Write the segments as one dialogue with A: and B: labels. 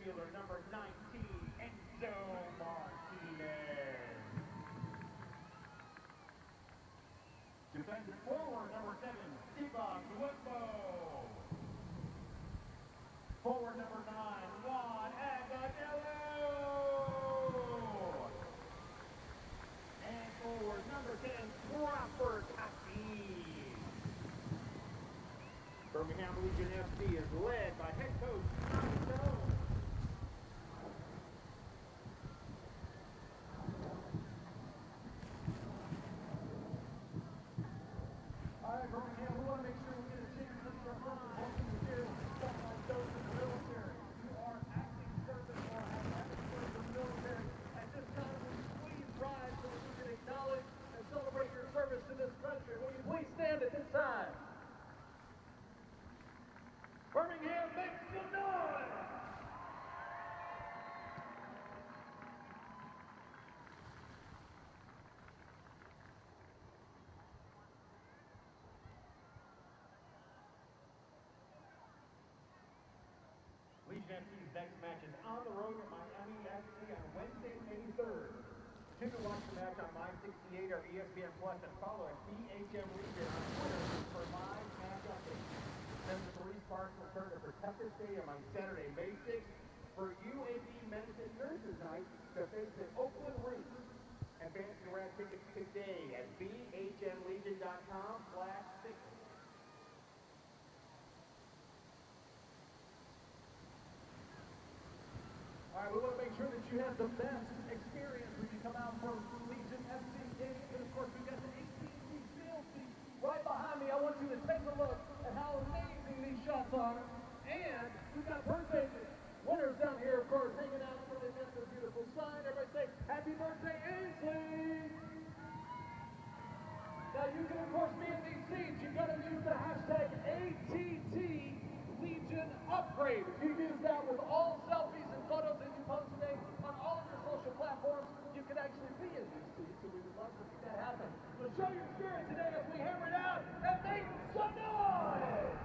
A: midfielder number 19, Enzo Martinez. Defensive forward number 7, Siva Guepo. Forward number 9, Juan Agudelo. And forward number 10, Crawford Hakeem. Birmingham Legion FC is led by head coach Tom Jones. All right, Birmingham, we want to make sure we get a chance to look for hoping to hear something like those in the military. If you are active service or have served in the military, at this time, will you please rise so that we can acknowledge and celebrate your service to this country? Will you please stand at this time? Birmingham, make some noise! Legion FC's next match is on the road at Miami FC on Wednesday, May 3rd. You can watch the match on My 68 or ESPN Plus and follow at BHM Legion on Twitter for live match updates. Then the 3 Sparks will turn to Protective Stadium on Saturday, May 6th for UAB Medicine Nurses Night to face the Oakland Reefs. Advance and grab tickets today at bhmlegion.com/tickets. All right, we want to make sure that you have the best experience when you come out for Legion FC games. And of course, we've got the 18-seat field seat right behind me. I want you to take a look at how amazing these shots are. And we've got birthday winners down here, of course, hanging out where they've got their beautiful sign. Everybody say, happy birthday, Ainsley! Now, you can, of course, be in these seats. You've got to use the hashtag ATT Legion Upgrade. If you use that with all selfies and photos that you post today on all of your social platforms, you can actually be in these seats, so we would love to see that happen. So show your spirit today as we hammer it out and make some noise!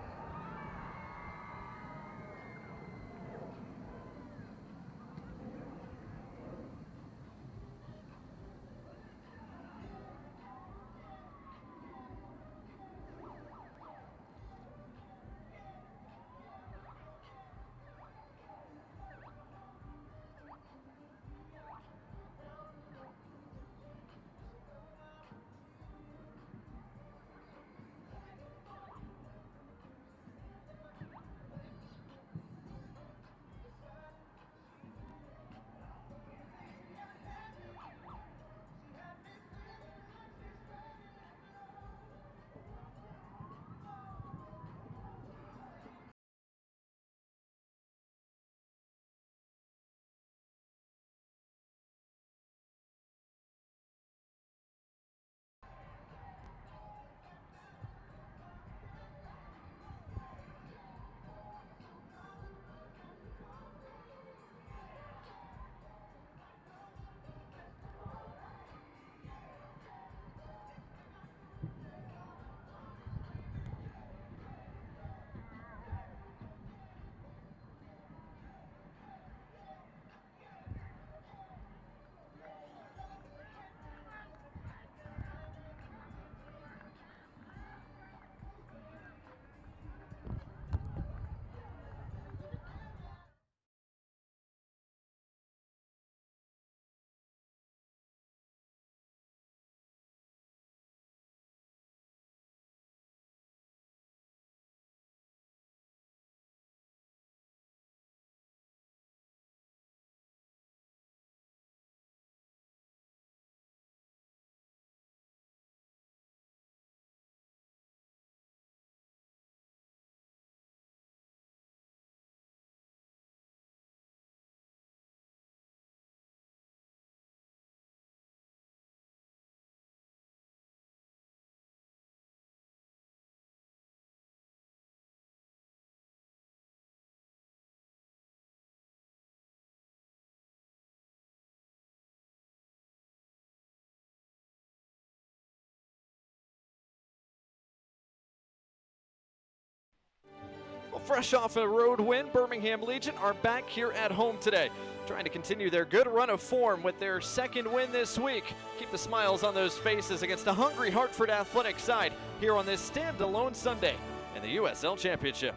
B: fresh off a road win, Birmingham Legion are back here at home today, trying to continue their good run of form with their second win this week. Keep the smiles on those faces against a hungry Hartford athletic side here on this standalone Sunday in the USL Championship.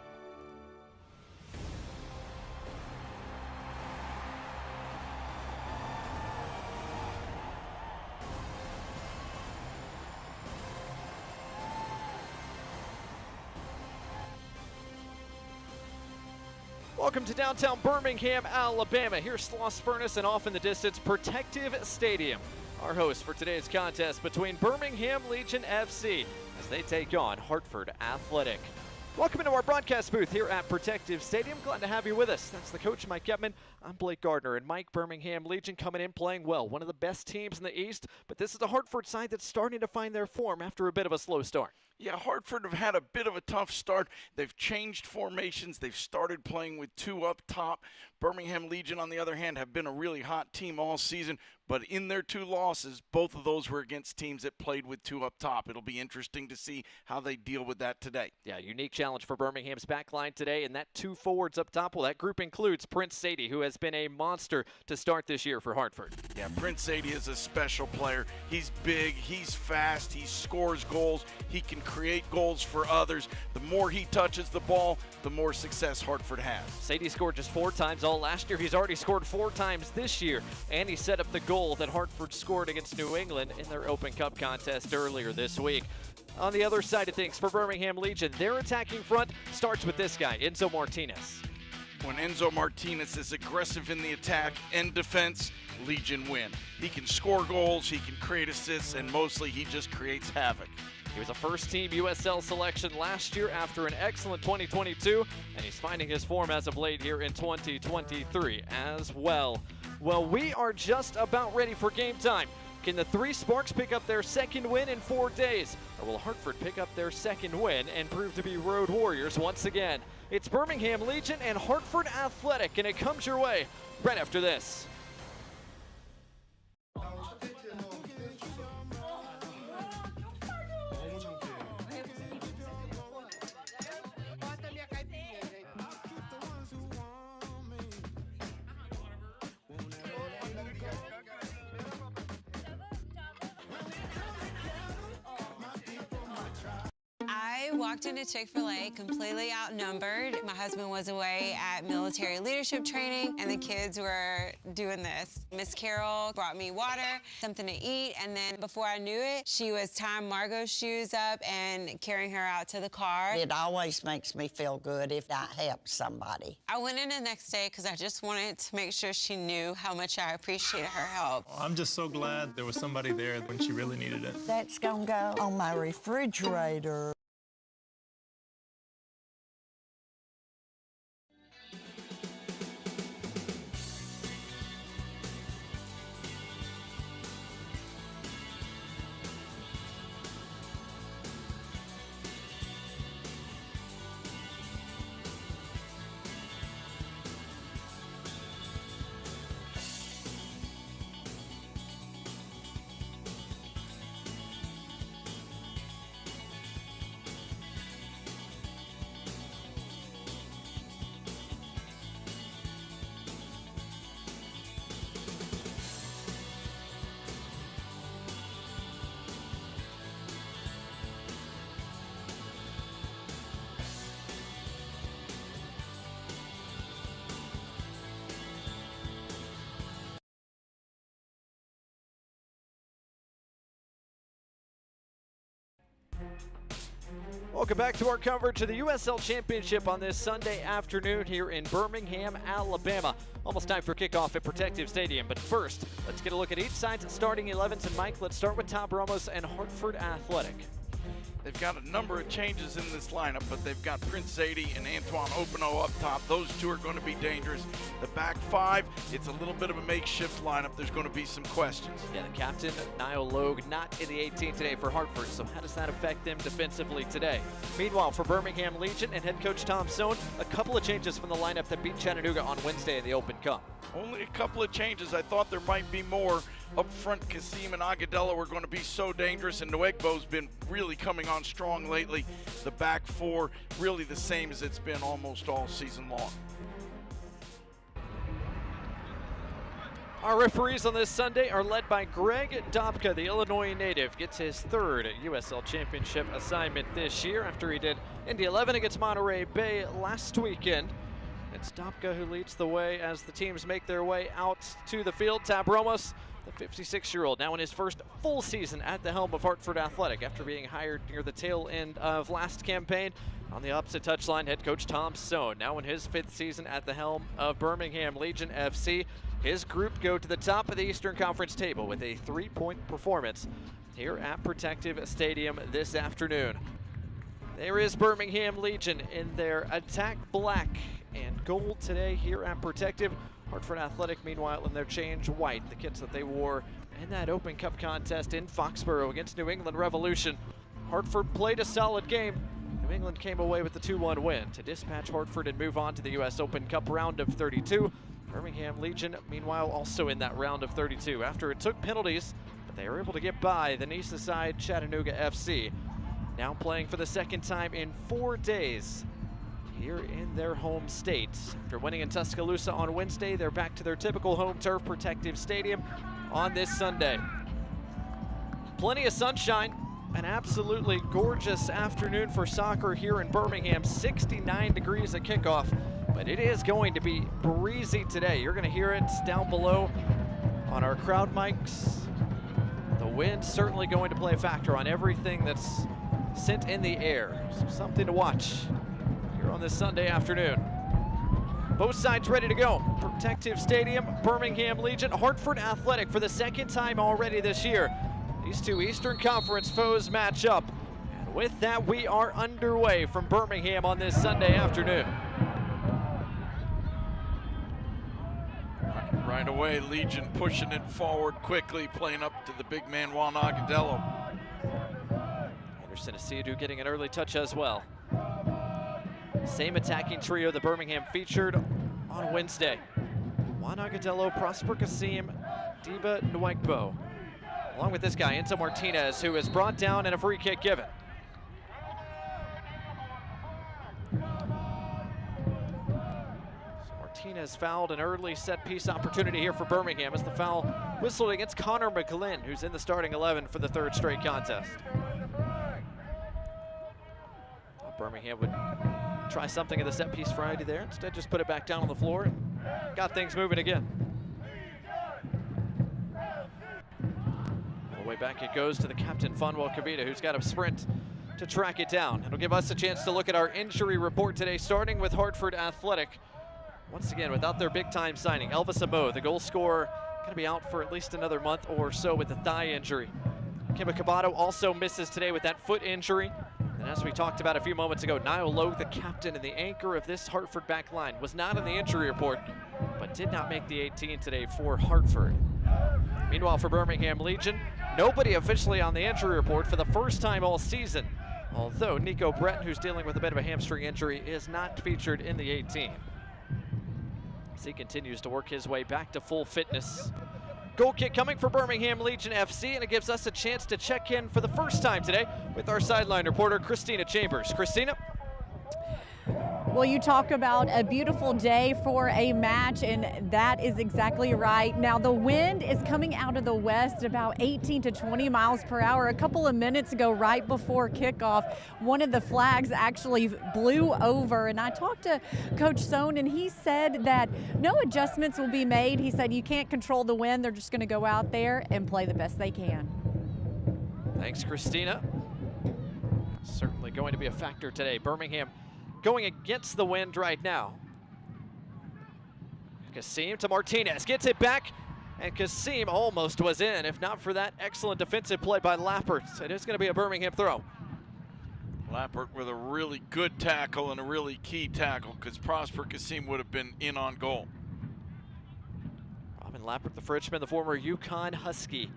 B: Welcome to downtown Birmingham, Alabama. Here's Sloss Furnace and off in the distance, Protective Stadium. Our host for today's contest between Birmingham Legion FC as they take on Hartford Athletic. Welcome into our broadcast booth here at Protective Stadium. Glad to have you with us. That's the coach, Mike Getman. I'm Blake Gardner, and Mike, Birmingham Legion coming in playing well. One of the best teams in the East, but this is a Hartford side that's starting to find their form after a bit of a slow start.
C: Yeah, Hartford have had a bit of a tough start. They've changed formations. They've started playing with two up top. Birmingham Legion, on the other hand, have been a really hot team all season. But in their two losses, both of those were against teams that played with two up top. It'll be interesting to see how they deal with that today. Yeah, unique challenge for Birmingham's backline today, and that two forwards up top. Well, that group includes Prince Sadie, who has been a monster to start this year for Hartford. Yeah, Prince Sadie is a special player. He's big, he's fast, he scores goals, he can create goals for others. The more he touches the ball, the more success Hartford has. Sadie scored just 4 times all last year. He's already scored 4 times this year, and he set up the goal that Hartford scored against New England in their Open Cup contest earlier this week. On the other side of things for Birmingham Legion, their attacking front starts with this guy, Enzo Martinez. When Enzo Martinez is aggressive in the attack and defense, Legion win. He can score goals, he can create assists, and mostly he just creates havoc. He was a first-team USL selection last year after an excellent 2022, and he's finding his form as of late here in 2023 as well. Well, we are just about ready for game time. Can the 3 Sparks pick up their second win in 4 days? Or will Hartford pick up their second win and prove to be road warriors once again? It's Birmingham Legion and Hartford Athletic, and it comes your way right after this.
D: I walked into Chick-fil-A completely outnumbered. My husband was away at military leadership training, and the kids were doing this. Miss Carol brought me water, something to eat, and then before I knew it, she was tying Margot's shoes up and carrying her out to the car.
E: It always makes me feel good if that helps somebody.
D: I went in the next day because I just wanted to make sure she knew how much I appreciated her help.
F: I'm just so glad there was somebody there when she really needed it.
E: That's gonna go on my refrigerator.
B: Welcome back to our coverage of the USL Championship on this Sunday afternoon here in Birmingham, Alabama. Almost time for kickoff at Protective Stadium, but first, let's get a look at each side's starting 11s. And Mike, let's start with Tom Ramos and Hartford Athletic.
C: They've got a number of changes in this lineup, but they've got Prince Sadie and Antoine Openo up top. Those two are going to be dangerous. The back 5, it's a little bit of a makeshift lineup. There's going to be some questions.
B: Yeah, the captain, Niall Logue, not in the 18 today for Hartford, so how does that affect them defensively today? Meanwhile, for Birmingham Legion and head coach Tom Sohn, a couple of changes from the lineup that beat Chattanooga on Wednesday in the Open Cup.
C: Only a couple of changes. I thought there might be more. Up front, Kasim and Agudelo are going to be so dangerous, and Nwegbo's been really coming on strong lately. The back four, really the same as it's been almost all season long.
B: Our referees on this Sunday are led by Greg Dobka, the Illinois native. Gets his third USL Championship assignment this year after he did Indy 11 against Monterey Bay last weekend. It's Dobka who leads the way as the teams make their way out to the field. Tab Ramos, the 56-year-old, now in his first full season at the helm of Hartford Athletic after being hired near the tail end of last campaign. On the opposite touchline, head coach Tom Stone, now in his 5th season at the helm of Birmingham Legion FC. His group go to the top of the Eastern Conference table with a 3-point performance here at Protective Stadium this afternoon. There is Birmingham Legion in their attack black and gold today here at Protective. Hartford Athletic, meanwhile, in their change white, the kits that they wore in that Open Cup contest in Foxborough against New England Revolution. Hartford played a solid game. New England came away with the 2-1 win to dispatch Hartford and move on to the U.S. Open Cup round of 32. Birmingham Legion, meanwhile, also in that round of 32 after it took penalties, but they were able to get by the Nice side Chattanooga FC. Now playing for the second time in 4 days here in their home state. After winning in Tuscaloosa on Wednesday, they're back to their typical home turf, Protective Stadium, on this Sunday. Plenty of sunshine, an absolutely gorgeous afternoon for soccer here in Birmingham. 69 degrees at kickoff, but it is going to be breezy today. You're going to hear it down below on our crowd mics. The wind certainly going to play a factor on everything that's sent in the air. So something to watch here on this Sunday afternoon. Both sides ready to go. Protective Stadium, Birmingham Legion, Hartford Athletic for the second time already this year. These two Eastern Conference foes match up. And with that, we are underway from Birmingham on this Sunday afternoon.
C: Right away, Legion pushing it forward quickly, playing up to the big man Juan Agudelo.
B: Anderson Asidu getting an early touch as well. Same attacking trio that Birmingham featured on Wednesday. Juan Agudelo, Prosper Kasim, Diba Nwegbo. Along with this guy, Enzo Martinez, who is brought down and a free kick given. Martinez fouled an early set-piece opportunity here for Birmingham as the foul whistled against Connor McGlynn, who's in the starting 11 for the 3rd straight contest. Birmingham would try something of the set-piece variety there. Instead, just put it back down on the floor and got things moving again. All the way back it goes to the captain, Funwell Kavita, who's got a sprint to track it down. It'll give us a chance to look at our injury report today, starting with Hartford Athletic. Once again, without their big-time signing, Elvis Amo, the goal scorer, going to be out for at least another month or so with a thigh injury. Kemba Cabato also misses today with that foot injury. And as we talked about a few moments ago, Niall Lowe, the captain and the anchor of this Hartford back line, was not in the injury report, but did not make the 18 today for Hartford. Meanwhile, for Birmingham Legion, nobody officially on the injury report for the first time all season. Although Nico Breton, who's dealing with a bit of a hamstring injury, is not featured in the 18. As he continues to work his way back to full fitness. Goal kick coming for Birmingham Legion FC, and it gives us a chance to check in for the first time today with our sideline reporter, Christina Chambers. Christina?
G: Well, you talk about a beautiful day for a match, and that is exactly right. Now, the wind is coming out of the west about 18 to 20 miles per hour. A couple of minutes ago, right before kickoff, one of the flags actually blew over, and I talked to Coach Sohn, and he said that no adjustments will be made. He said you can't control the wind. They're just going to go out there and play the best they can.
B: Thanks, Christina. Certainly going to be a factor today. Birmingham going against the wind right now. Kasim to Martinez, gets it back, and Kasim almost was in, if not for that excellent defensive play by Lappert. It is going to be a Birmingham throw.
C: Lappert with a really good tackle and a really key tackle, because Prosper Kasim would have been in on goal.
B: Robin Lappert, the Frenchman, the former UConn Husky,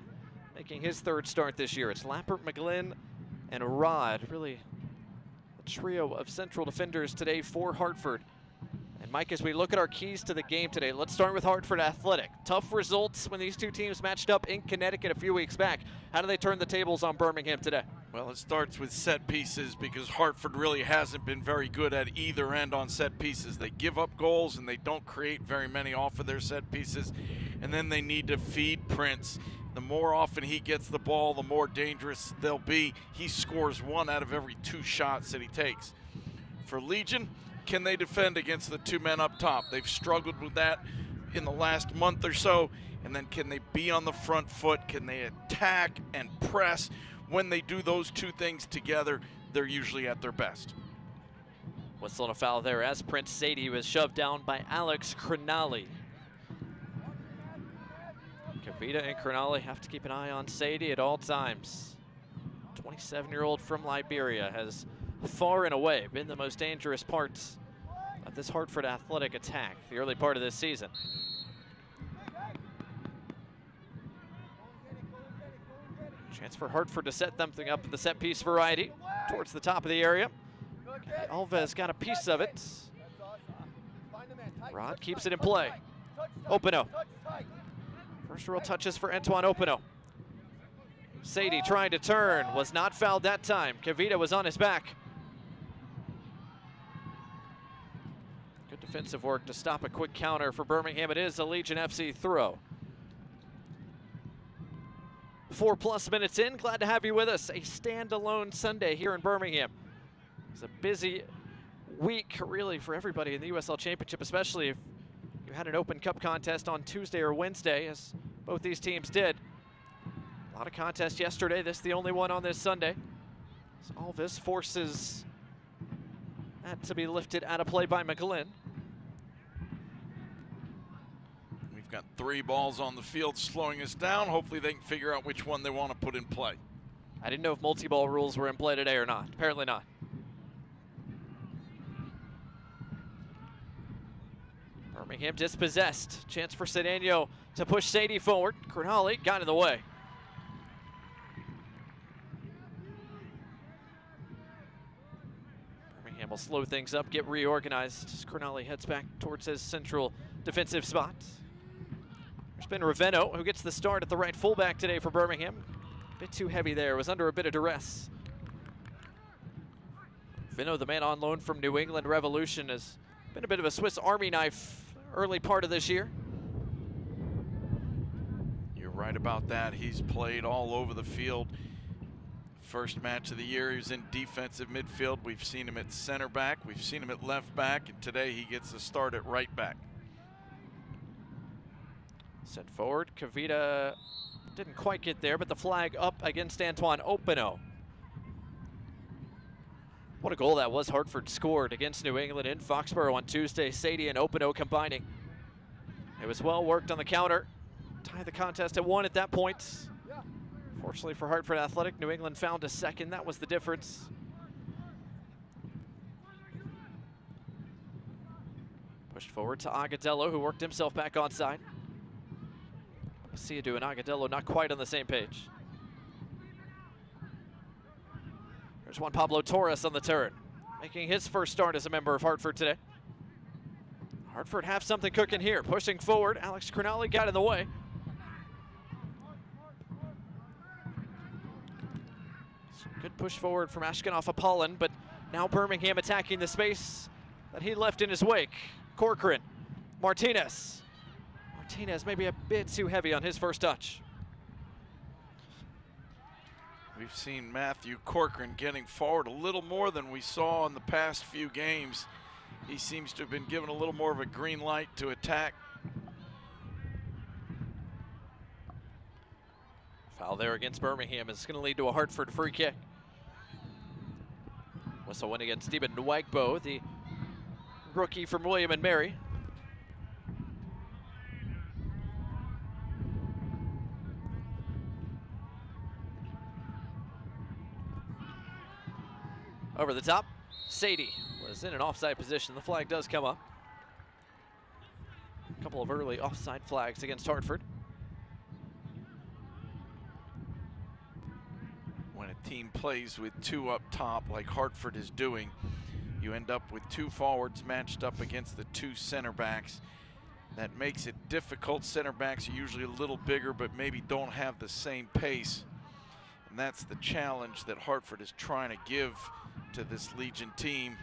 B: making his 3rd start this year. It's Lappert, McGlynn, and Rod. Really a trio of central defenders today for Hartford. And And Mike, as we look at our keys to the game today, let's start with Hartford Athletic. Tough results when these two teams matched up in Connecticut a few weeks back. How do they turn the tables on Birmingham today?
C: Well, it starts with set pieces because Hartford really hasn't been very good at either end on set pieces. They give up goals and they don't create very many off of their set pieces. And then they need to feed Prince. The more often he gets the ball, the more dangerous they'll be. He scores 1 out of every 2 shots that he takes. For Legion, can they defend against the 2 men up top? They've struggled with that in the last month or so. And then can they be on the front foot? Can they attack and press? When they do those 2 things together, they're usually at their best.
B: Whistle and a foul there as Prince Sadie was shoved down by Alex Cronali. Kavita and Cronali have to keep an eye on Sadie at all times. 27-year-old from Liberia has far and away been the most dangerous part of this Hartford Athletic attack the early part of this season. Chance for Hartford to set something up in the set piece variety towards the top of the area. Alves got a piece of it. Rod keeps it in play. Opino. First real touches for Antoine Opino. Sadie trying to turn, was not fouled that time. Kavita was on his back. Good defensive work to stop a quick counter for Birmingham. It is a Legion FC throw. 4+ minutes in, glad to have you with us. A standalone Sunday here in Birmingham. It's a busy week, really, for everybody in the USL Championship, especially if you had an Open Cup contest on Tuesday or Wednesday, as both these teams did. A lot of contests yesterday, this the only one on this Sunday. So Alves forces that to be lifted out of play by McGlynn.
C: We've got 3 balls on the field slowing us down. Hopefully they can figure out which one they want to put in play.
B: I didn't know if multi-ball rules were in play today or not. Apparently not. Birmingham dispossessed. Chance for Cedeno to push Sadie forward. Cronali got in the way. Birmingham will slow things up, get reorganized as Cronali heads back towards his central defensive spot. There's been Raveno, who gets the start at the right fullback today for Birmingham. A bit too heavy there, was under a bit of duress. Raveno, the man on loan from New England Revolution, has been a bit of a Swiss Army knife early part of this year.
C: You're right about that. He's played all over the field. First match of the year, he was in defensive midfield. We've seen him at center back. We've seen him at left back. And today he gets the start at right back.
B: Sent forward. Kavita didn't quite get there, but the flag up against Antoine Opino. What a goal that was. Hartford scored against New England in Foxborough on Tuesday. Sadie and Opino combining. It was well worked on the counter. Tied the contest at 1 at that point. Fortunately for Hartford Athletic, New England found a second. That was the difference. Pushed forward to Agadello, who worked himself back onside. Ciadu and Agadello not quite on the same page. There's Juan Pablo Torres on the turn, making his first start as a member of Hartford today. Hartford have something cooking here. Pushing forward, Alex Cronali got in the way. Good push forward from Ashkenov Apollon, but now Birmingham attacking the space that he left in his wake. Corcoran, Martinez. Martinez maybe a bit too heavy on his first touch.
C: We've seen Matthew Corcoran getting forward a little more than we saw in the past few games. He seems to have been given a little more of a green light to attack.
B: Foul there against Birmingham is going to lead to a Hartford free kick. Whistle win against Stephen Nwagbo, the rookie from William and Mary. Over the top, Sadie was in an offside position. The flag does come up. A couple of early offside flags against Hartford.
C: When a team plays with 2 up top like Hartford is doing, you end up with two forwards matched up against the two center backs. That makes it difficult. Center backs are usually a little bigger, but maybe don't have the same pace. And that's the challenge that Hartford is trying to give to this Legion team.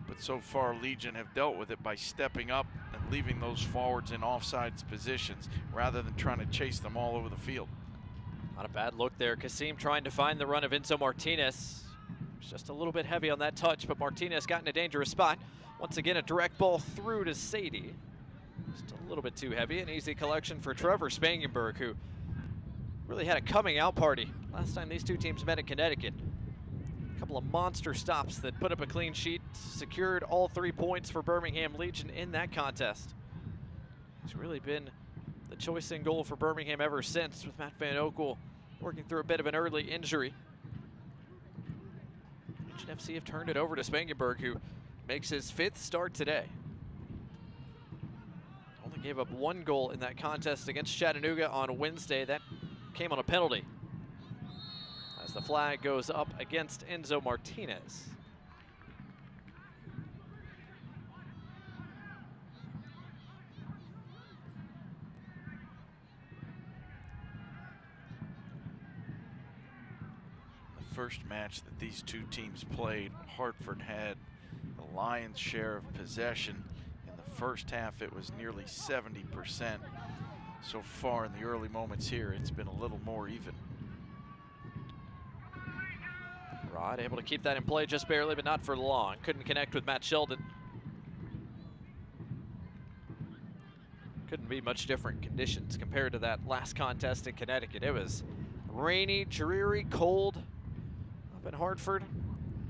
C: But so far, Legion have dealt with it by stepping up and leaving those forwards in offsides positions rather than trying to chase them all over the field.
B: Not a bad look there. Kasim trying to find the run of Enzo Martinez. It's just a little bit heavy on that touch, but Martinez got in a dangerous spot. Once again, a direct ball through to Sadie. Just a little bit too heavy. An easy collection for Trevor Spangenberg, who really had a coming out party last time these two teams met in Connecticut. A couple of monster stops that put up a clean sheet, secured all 3 points for Birmingham Legion in that contest. He's really been the choice in goal for Birmingham ever since, with Matt Van Oekel working through a bit of an early injury. Legion FC have turned it over to Spangenberg, who makes his 5th start today. Only gave up 1 goal in that contest against Chattanooga on Wednesday. That came on a penalty, as the flag goes up against Enzo Martinez.
C: The first match that these two teams played, Hartford had the lion's share of possession. In the first half, it was nearly 70%. So far in the early moments here, it's been a little more even.
B: Rod able to keep that in play just barely, but not for long. Couldn't connect with Matt Sheldon. Couldn't be much different conditions compared to that last contest in Connecticut. It was rainy, dreary, cold up in Hartford.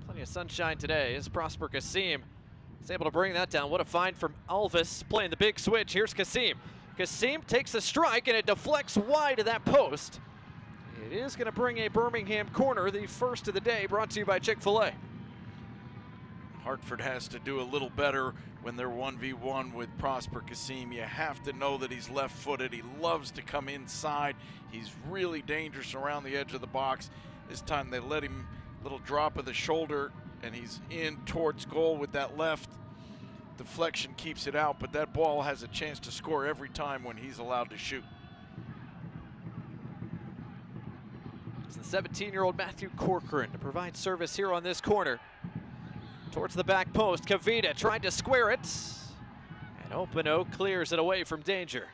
B: Plenty of sunshine today as Prosper Kasim is able to bring that down. What a find from Alvis playing the big switch. Here's Kasim. Kasim takes a strike and it deflects wide of that post. It is going to bring a Birmingham corner, the first of the day, brought to you by Chick-fil-A.
C: Hartford has to do a little better when they're 1v1 with Prosper Kasim. You have to know that he's left-footed. He loves to come inside. He's really dangerous around the edge of the box. This time they let him a little drop of the shoulder, and he's in towards goal with that left. Deflection keeps it out, but that ball has a chance to score every time when he's allowed to shoot.
B: It's the 17-year-old Matthew Corcoran to provide service here on this corner. Towards the back post, Kavita tried to square it, and Openo clears it away from danger.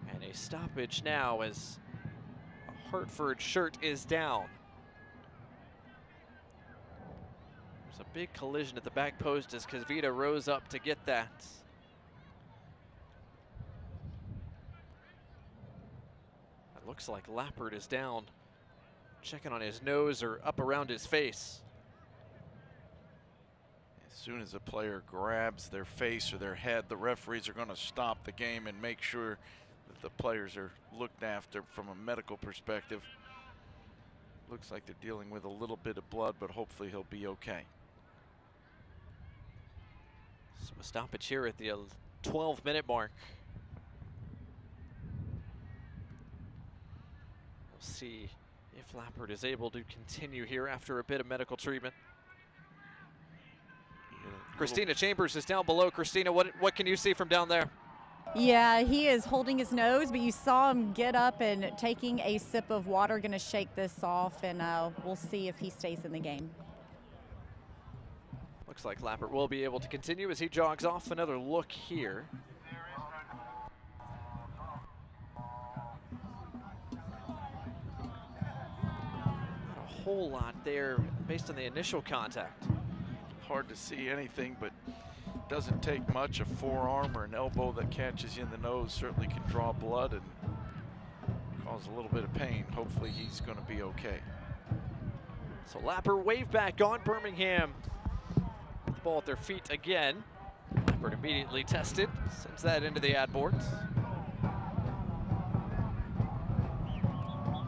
B: And a stoppage now as a Hartford shirt is down. There's a big collision at the back post as Kavita rose up to get that. It looks like Lappert is down, checking on his nose or up around his face.
C: As soon as a player grabs their face or their head, the referees are going to stop the game and make sure that the players are looked after from a medical perspective. Looks like they're dealing with a little bit of blood, but hopefully he'll be okay.
B: So a stoppage here at the 12-minute mark. We'll see if Lappert is able to continue here after a bit of medical treatment. Christina Chambers is down below. Christina, what can you see from down there?
G: Yeah, he is holding his nose, but you saw him get up and taking a sip of water, going to shake this off, and we'll see if he stays in the game.
B: Looks like Lappert will be able to continue as he jogs off. Another look here. Not a whole lot there based on the initial contact.
C: Hard to see anything, but doesn't take much. A forearm or an elbow that catches you in the nose certainly can draw blood and cause a little bit of pain. Hopefully he's going to be okay.
B: So Lappert wave back on Birmingham. With the ball at their feet again. Lappert immediately tested, sends that into the ad boards.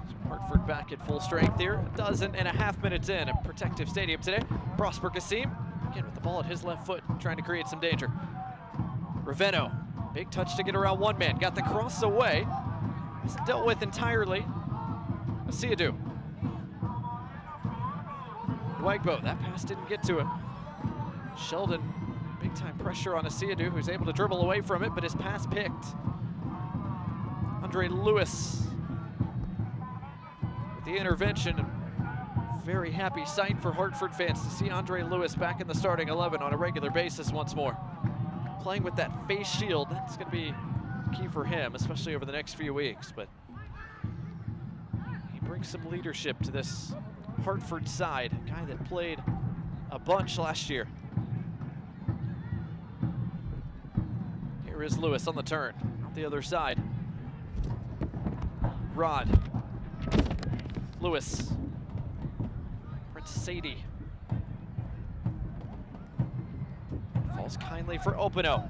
B: So Hartford back at full strength here. 12.5 minutes in at Protective Stadium today. Prosper Kasim, again with the ball at his left foot, trying to create some danger. Ravenno, big touch to get around one man. Got the cross away. It's dealt with entirely. Asiadu. Nwegbo, that pass didn't get to him. Sheldon, big time pressure on Asiadu, who's able to dribble away from it, but his pass picked. Andre Lewis with the intervention. Very happy sight for Hartford fans to see Andre Lewis back in the starting 11 on a regular basis once more. Playing with that face shield, that's going to be key for him, especially over the next few weeks. But he brings some leadership to this Hartford side, a guy that played a bunch last year. Here is Lewis on the turn, out the other side. Rod. Lewis. Prince Sadie. Falls kindly for Opino.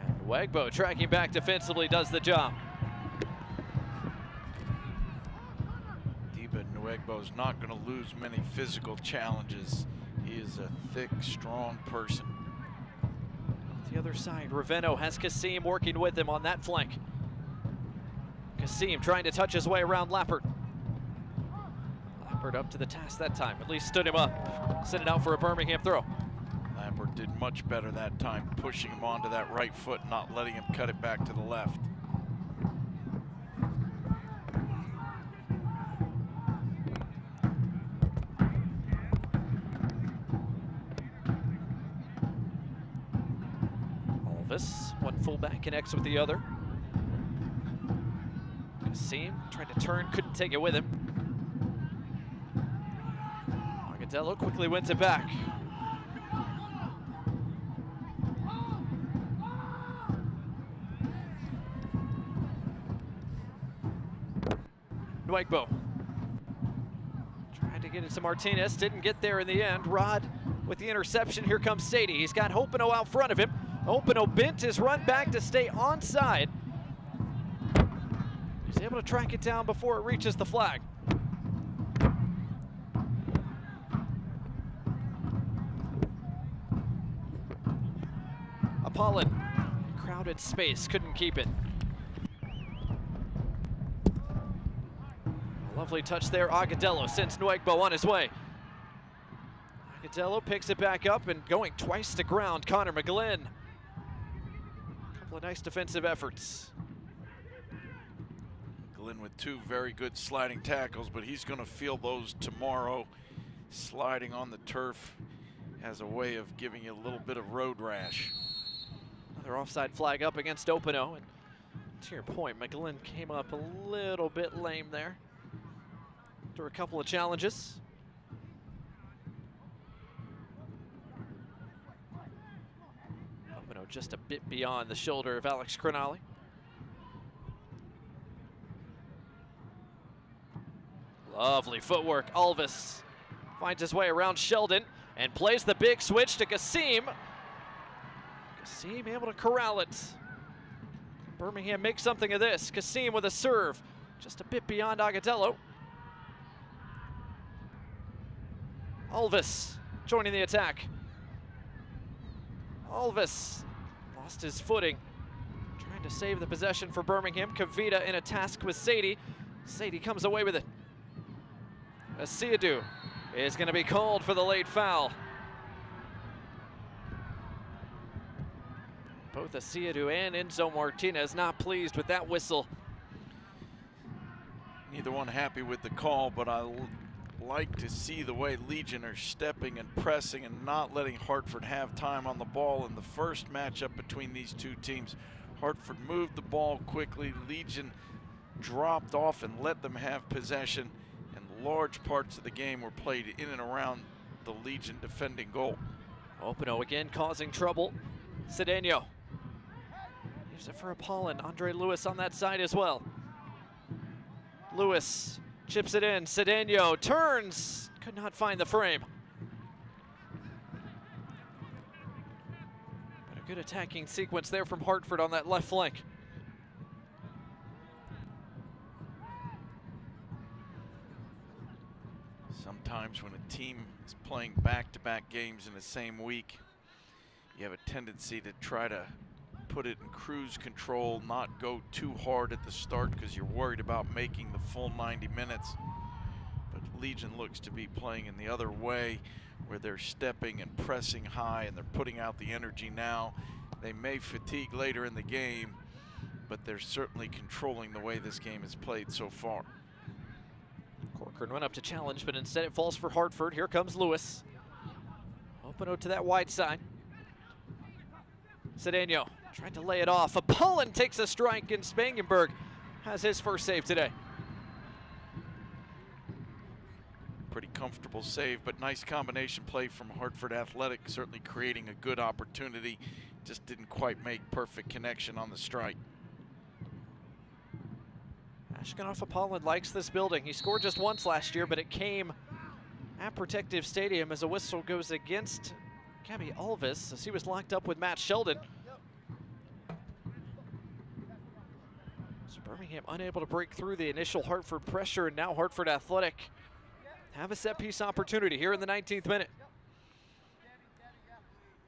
B: And Nwegbo, tracking back defensively, does the job.
C: Nwegbo's not going to lose many physical challenges. He is a thick, strong person.
B: The other side, Ravenno has Kasim working with him on that flank. Kasim trying to touch his way around Lappert. Lappert up to the task that time, at least stood him up. Sent it out for a Birmingham throw.
C: Lappert did much better that time, pushing him onto that right foot, not letting him cut it back to the left.
B: One fullback connects with the other. Kasim tried to turn, couldn't take it with him. Agadello quickly wins it back. Nwegbo tried to get it to Martinez, didn't get there in the end. Rod with the interception. Here comes Sadie. He's got Opino out front of him. Opino bent his run back to stay onside. He's able to track it down before it reaches the flag. Apollon, crowded space, couldn't keep it. A lovely touch there. Agadello sends Nwegbo on his way. Agadello picks it back up and going twice to ground, Connor McGlynn. Nice defensive efforts.
C: Glenn with two very good sliding tackles, but he's going to feel those tomorrow. Sliding on the turf has a way of giving you a little bit of road rash.
B: Another offside flag up against Opino. And to your point, McGlynn came up a little bit lame there after a couple of challenges. Just a bit beyond the shoulder of Alex Cronali. Lovely footwork. Alvis finds his way around Sheldon and plays the big switch to Kasim. Kasim able to corral it. Birmingham makes something of this. Kasim with a serve, just a bit beyond Agadello. Alvis joining the attack. Alvis lost his footing, trying to save the possession for Birmingham. Kavita in a task with Sadie. Sadie comes away with it. Asiadu is going to be called for the late foul. Both Asiadu and Enzo Martinez not pleased with that whistle.
C: Neither one happy with the call, but I like to see the way Legion are stepping and pressing and not letting Hartford have time on the ball. In the first matchup between these two teams, Hartford moved the ball quickly. Legion dropped off and let them have possession, and large parts of the game were played in and around the Legion defending goal.
B: Opino again causing trouble. Cedeno leaves it for Apollon. Andre Lewis on that side as well. Lewis chips it in. Cedeno turns, could not find the frame. But a good attacking sequence there from Hartford on that left flank.
C: Sometimes when a team is playing back-to-back games in the same week, you have a tendency to try to put it in cruise control, not go too hard at the start because you're worried about making the full 90 minutes. But Legion looks to be playing in the other way, where they're stepping and pressing high and they're putting out the energy now. They may fatigue later in the game, but they're certainly controlling the way this game is played so far.
B: Corcoran went up to challenge, but instead it falls for Hartford. Here comes Lewis. Open out to that wide side. Cedeno tried to lay it off. Apollo takes a strike, and Spangenberg has his first save today.
C: Pretty comfortable save, but nice combination play from Hartford Athletic, certainly creating a good opportunity. Just didn't quite make perfect connection on the strike.
B: Ashkenov Apollo likes this building. He scored just once last year, but it came at Protective Stadium as a whistle goes against Gabby Alvis as he was locked up with Matt Sheldon. So Birmingham unable to break through the initial Hartford pressure, and now Hartford Athletic have a set piece opportunity here in the 19th minute.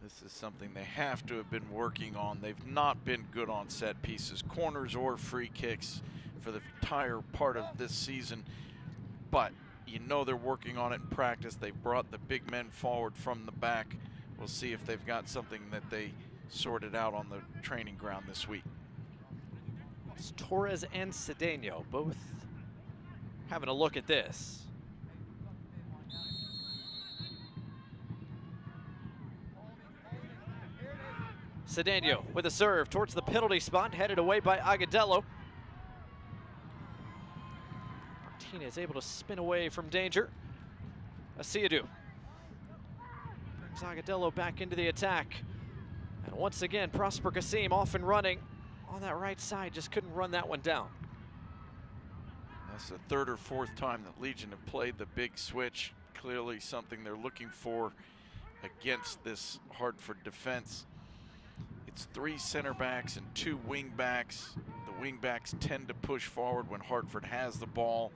C: This is something they have to have been working on. They've not been good on set pieces, corners or free kicks for the entire part of this season, but you know they're working on it in practice. They've brought the big men forward from the back. We'll see if they've got something that they sorted out on the training ground this week.
B: It's Torres and Cedeno both having a look at this. Cedeno with a serve towards the penalty spot, headed away by Agadello. Martinez able to spin away from danger. Asiadu brings Agadello back into the attack. And once again, Prosper Kasim off and running on that right side, just couldn't run that one down.
C: That's the third or fourth time that Legion have played the big switch. Clearly something they're looking for against this Hartford defense. It's 3 center backs and 2 wing backs. The wing backs tend to push forward when Hartford has the ball.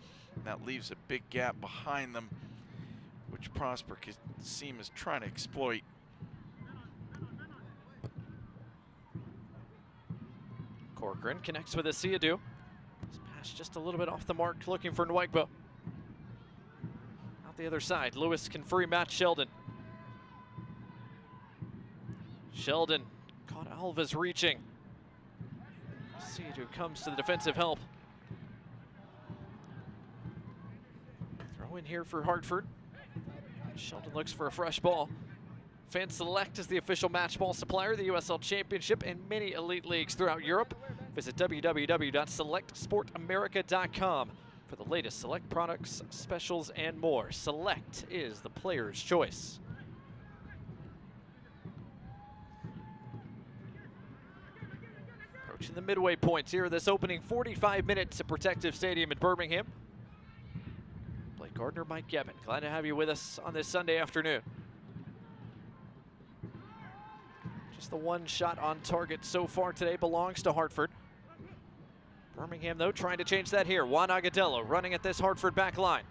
C: That leaves a big gap behind them, which Prosper Kasim is trying to exploit.
B: Corcoran connects with Asiadu. This pass just a little bit off the mark, looking for Nwegbo. Out the other side, Lewis can free Matt Sheldon. Sheldon caught Alves reaching. Asiadu comes to the defensive help. Throw in here for Hartford. Sheldon looks for a fresh ball. Fan Select is the official match ball supplier of the USL Championship and many elite leagues throughout Europe. Visit www.selectsportamerica.com for the latest Select products, specials, and more. Select is the player's choice. Approaching the midway points here, this opening 45 minutes at Protective Stadium in Birmingham. Blake Gardner, Mike Gebben, glad to have you with us on this Sunday afternoon. Just the one shot on target so far today belongs to Hartford. Birmingham, though, trying to change that here. Juan Agadello running at this Hartford back line.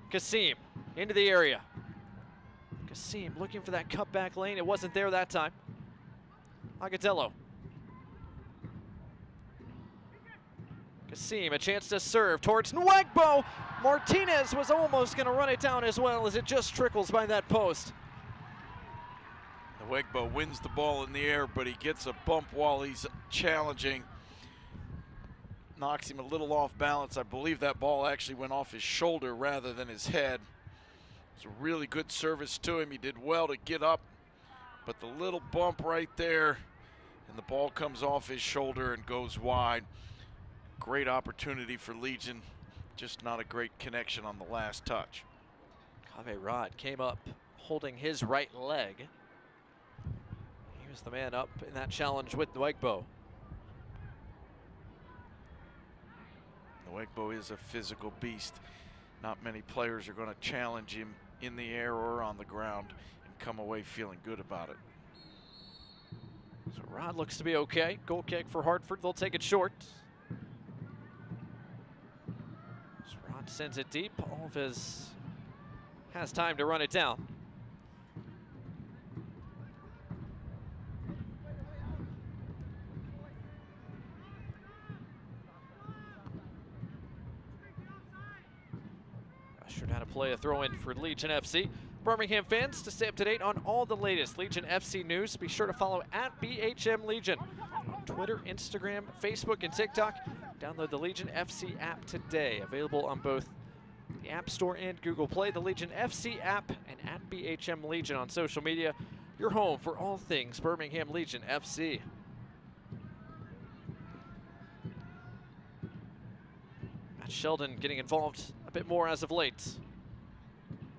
B: Kasim into the area. Kasim looking for that cutback lane. It wasn't there that time. Agadello. Kasim, a chance to serve towards Nwegbo. Martinez was almost going to run it down as well as it just trickles by that post.
C: Nwegbo wins the ball in the air, but he gets a bump while he's challenging. Knocks him a little off balance. I believe that ball actually went off his shoulder rather than his head. It's a really good service to him. He did well to get up, but the little bump right there, and the ball comes off his shoulder and goes wide. Great opportunity for Legion, just not a great connection on the last touch.
B: Kave Rod came up holding his right leg. He was the man up in that challenge with Nwegbo.
C: Nwegbo is a physical beast. Not many players are going to challenge him in the air or on the ground and come away feeling good about it.
B: So Rod looks to be okay. Goal kick for Hartford. They'll take it short. So Rod sends it deep. Alves has time to run it down. Showed how to play a throw-in for Legion FC. Birmingham fans, to stay up to date on all the latest Legion FC news, be sure to follow at BHM Legion on Twitter, Instagram, Facebook, and TikTok. Download the Legion FC app today. Available on both the App Store and Google Play. The Legion FC app and at BHM Legion on social media. Your home for all things Birmingham Legion FC. Matt Sheldon getting involved a bit more as of late.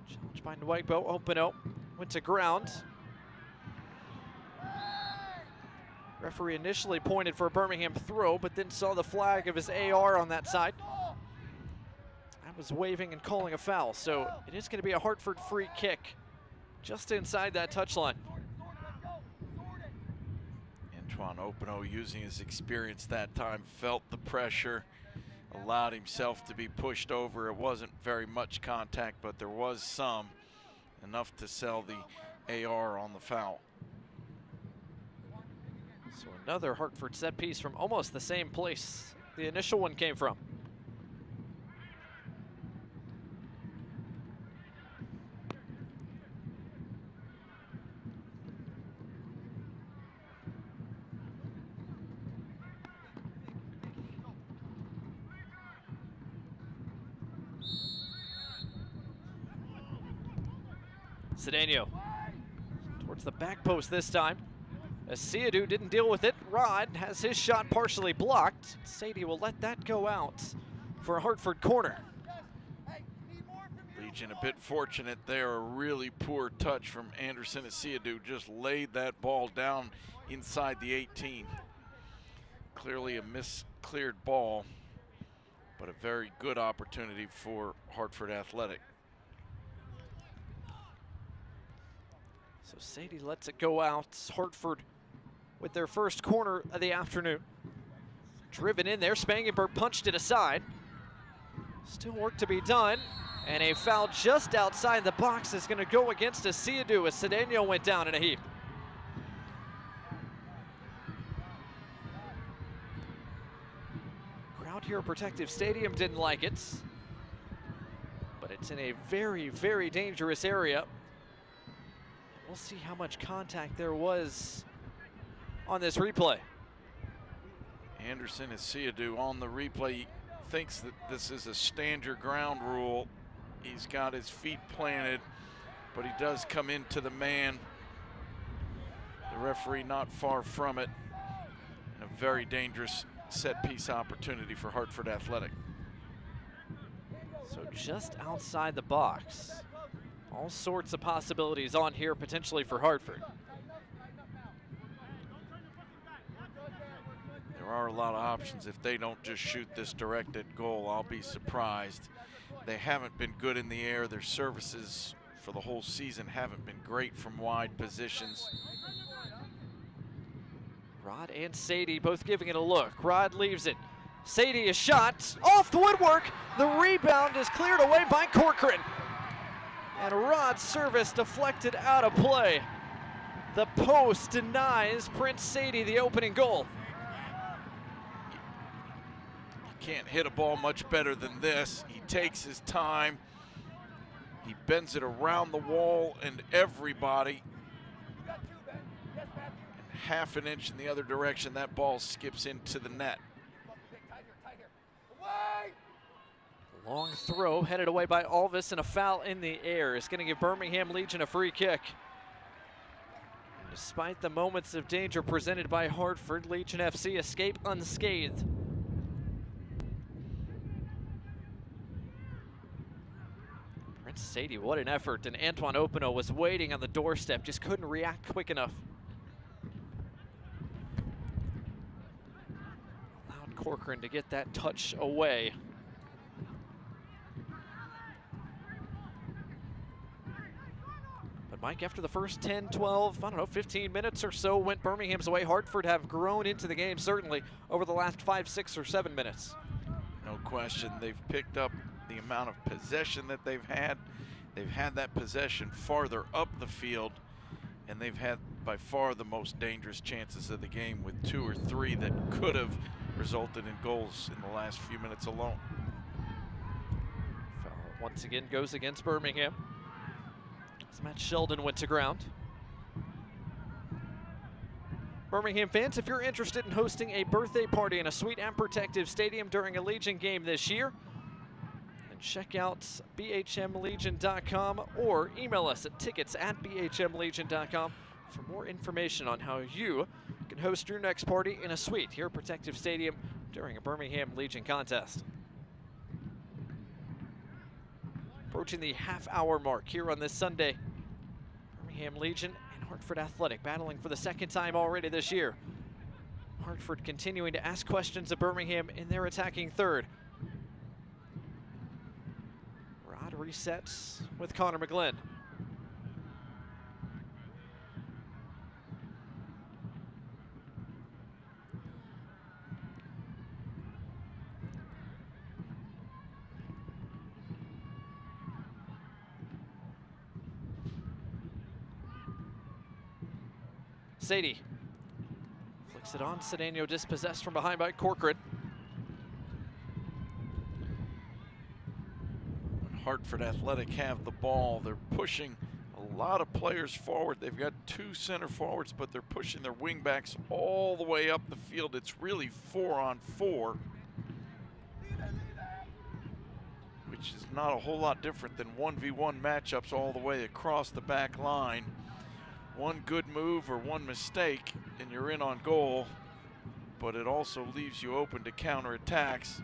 B: Challenged by Nwigbo. Openo went to ground. Referee initially pointed for a Birmingham throw, but then saw the flag of his AR on that side. That was waving and calling a foul, so it is going to be a Hartford free kick just inside that touchline.
C: Antoine Openo, using his experience that time, felt the pressure, allowed himself to be pushed over. It wasn't very much contact, but there was some, enough to sell the AR on the foul.
B: So another Hartford set piece from almost the same place the initial one came from. Cedeno towards the back post this time. As Siadou didn't deal with it, Rod has his shot partially blocked. Sadie will let that go out for a Hartford corner.
C: Legion a bit fortunate there. A really poor touch from Anderson as Siadou just laid that ball down inside the 18. Clearly a miscleared ball, but a very good opportunity for Hartford Athletic.
B: So Sadie lets it go out. Hartford with their first corner of the afternoon. Driven in there, Spangenberg punched it aside. Still work to be done, and a foul just outside the box is gonna go against Asiadu as Cedeno went down in a heap. Crowd here at Protective Stadium didn't like it, but it's in a very, very dangerous area. We'll see how much contact there was on this replay.
C: Anderson as Siadou on the replay thinks that this is a stand your ground rule. He's got his feet planted, but he does come into the man. The referee not far from it. And a very dangerous set piece opportunity for Hartford Athletic.
B: So just outside the box. All sorts of possibilities on here potentially for Hartford.
C: There are a lot of options if they don't just shoot this directed goal. I'll be surprised. They haven't been good in the air. Their services for the whole season haven't been great from wide positions.
B: Rod and Sadie both giving it a look. Rod leaves it. Sadie is shot off the woodwork. The rebound is cleared away by Corcoran. And Rod's service deflected out of play. The post denies Prince Sadie the opening goal.
C: You can't hit a ball much better than this. He takes his time. He bends it around the wall and everybody. And half an inch in the other direction, that ball skips into the net.
B: Long throw headed away by Alvis, and a foul in the air is going to give Birmingham Legion a free kick. And despite the moments of danger presented by Hartford, Legion FC escape unscathed. Prince Sadie, what an effort, and Antoine Openo was waiting on the doorstep, just couldn't react quick enough. Allowed Corcoran to get that touch away. Mike, after the first 10, 12, I don't know, 15 minutes or so went Birmingham's way. Hartford have grown into the game, certainly, over the last 5, 6, or 7 minutes.
C: No question. They've picked up the amount of possession that they've had. They've had that possession farther up the field, and they've had by far the most dangerous chances of the game with 2 or 3 that could have resulted in goals in the last few minutes alone.
B: Foul once again goes against Birmingham. As Matt Sheldon went to ground. Birmingham fans, if you're interested in hosting a birthday party in a suite and protective stadium during a Legion game this year, then check out bhmlegion.com or email us at tickets@bhmlegion.com for more information on how you can host your next party in a suite here at Protective Stadium during a Birmingham Legion contest. Approaching the half-hour mark here on this Sunday, Birmingham Legion and Hartford Athletic battling for the second time already this year. Hartford continuing to ask questions of Birmingham in their attacking third. Rod resets with Connor McGlynn. Sadie flicks it on. Cedeno dispossessed from behind by Corcoran.
C: When Hartford Athletic have the ball, they're pushing a lot of players forward. They've got 2 center forwards, but they're pushing their wingbacks all the way up the field. It's really 4-on-4, which is not a whole lot different than 1v1 matchups all the way across the back line. One good move or one mistake and you're in on goal, but it also leaves you open to counterattacks.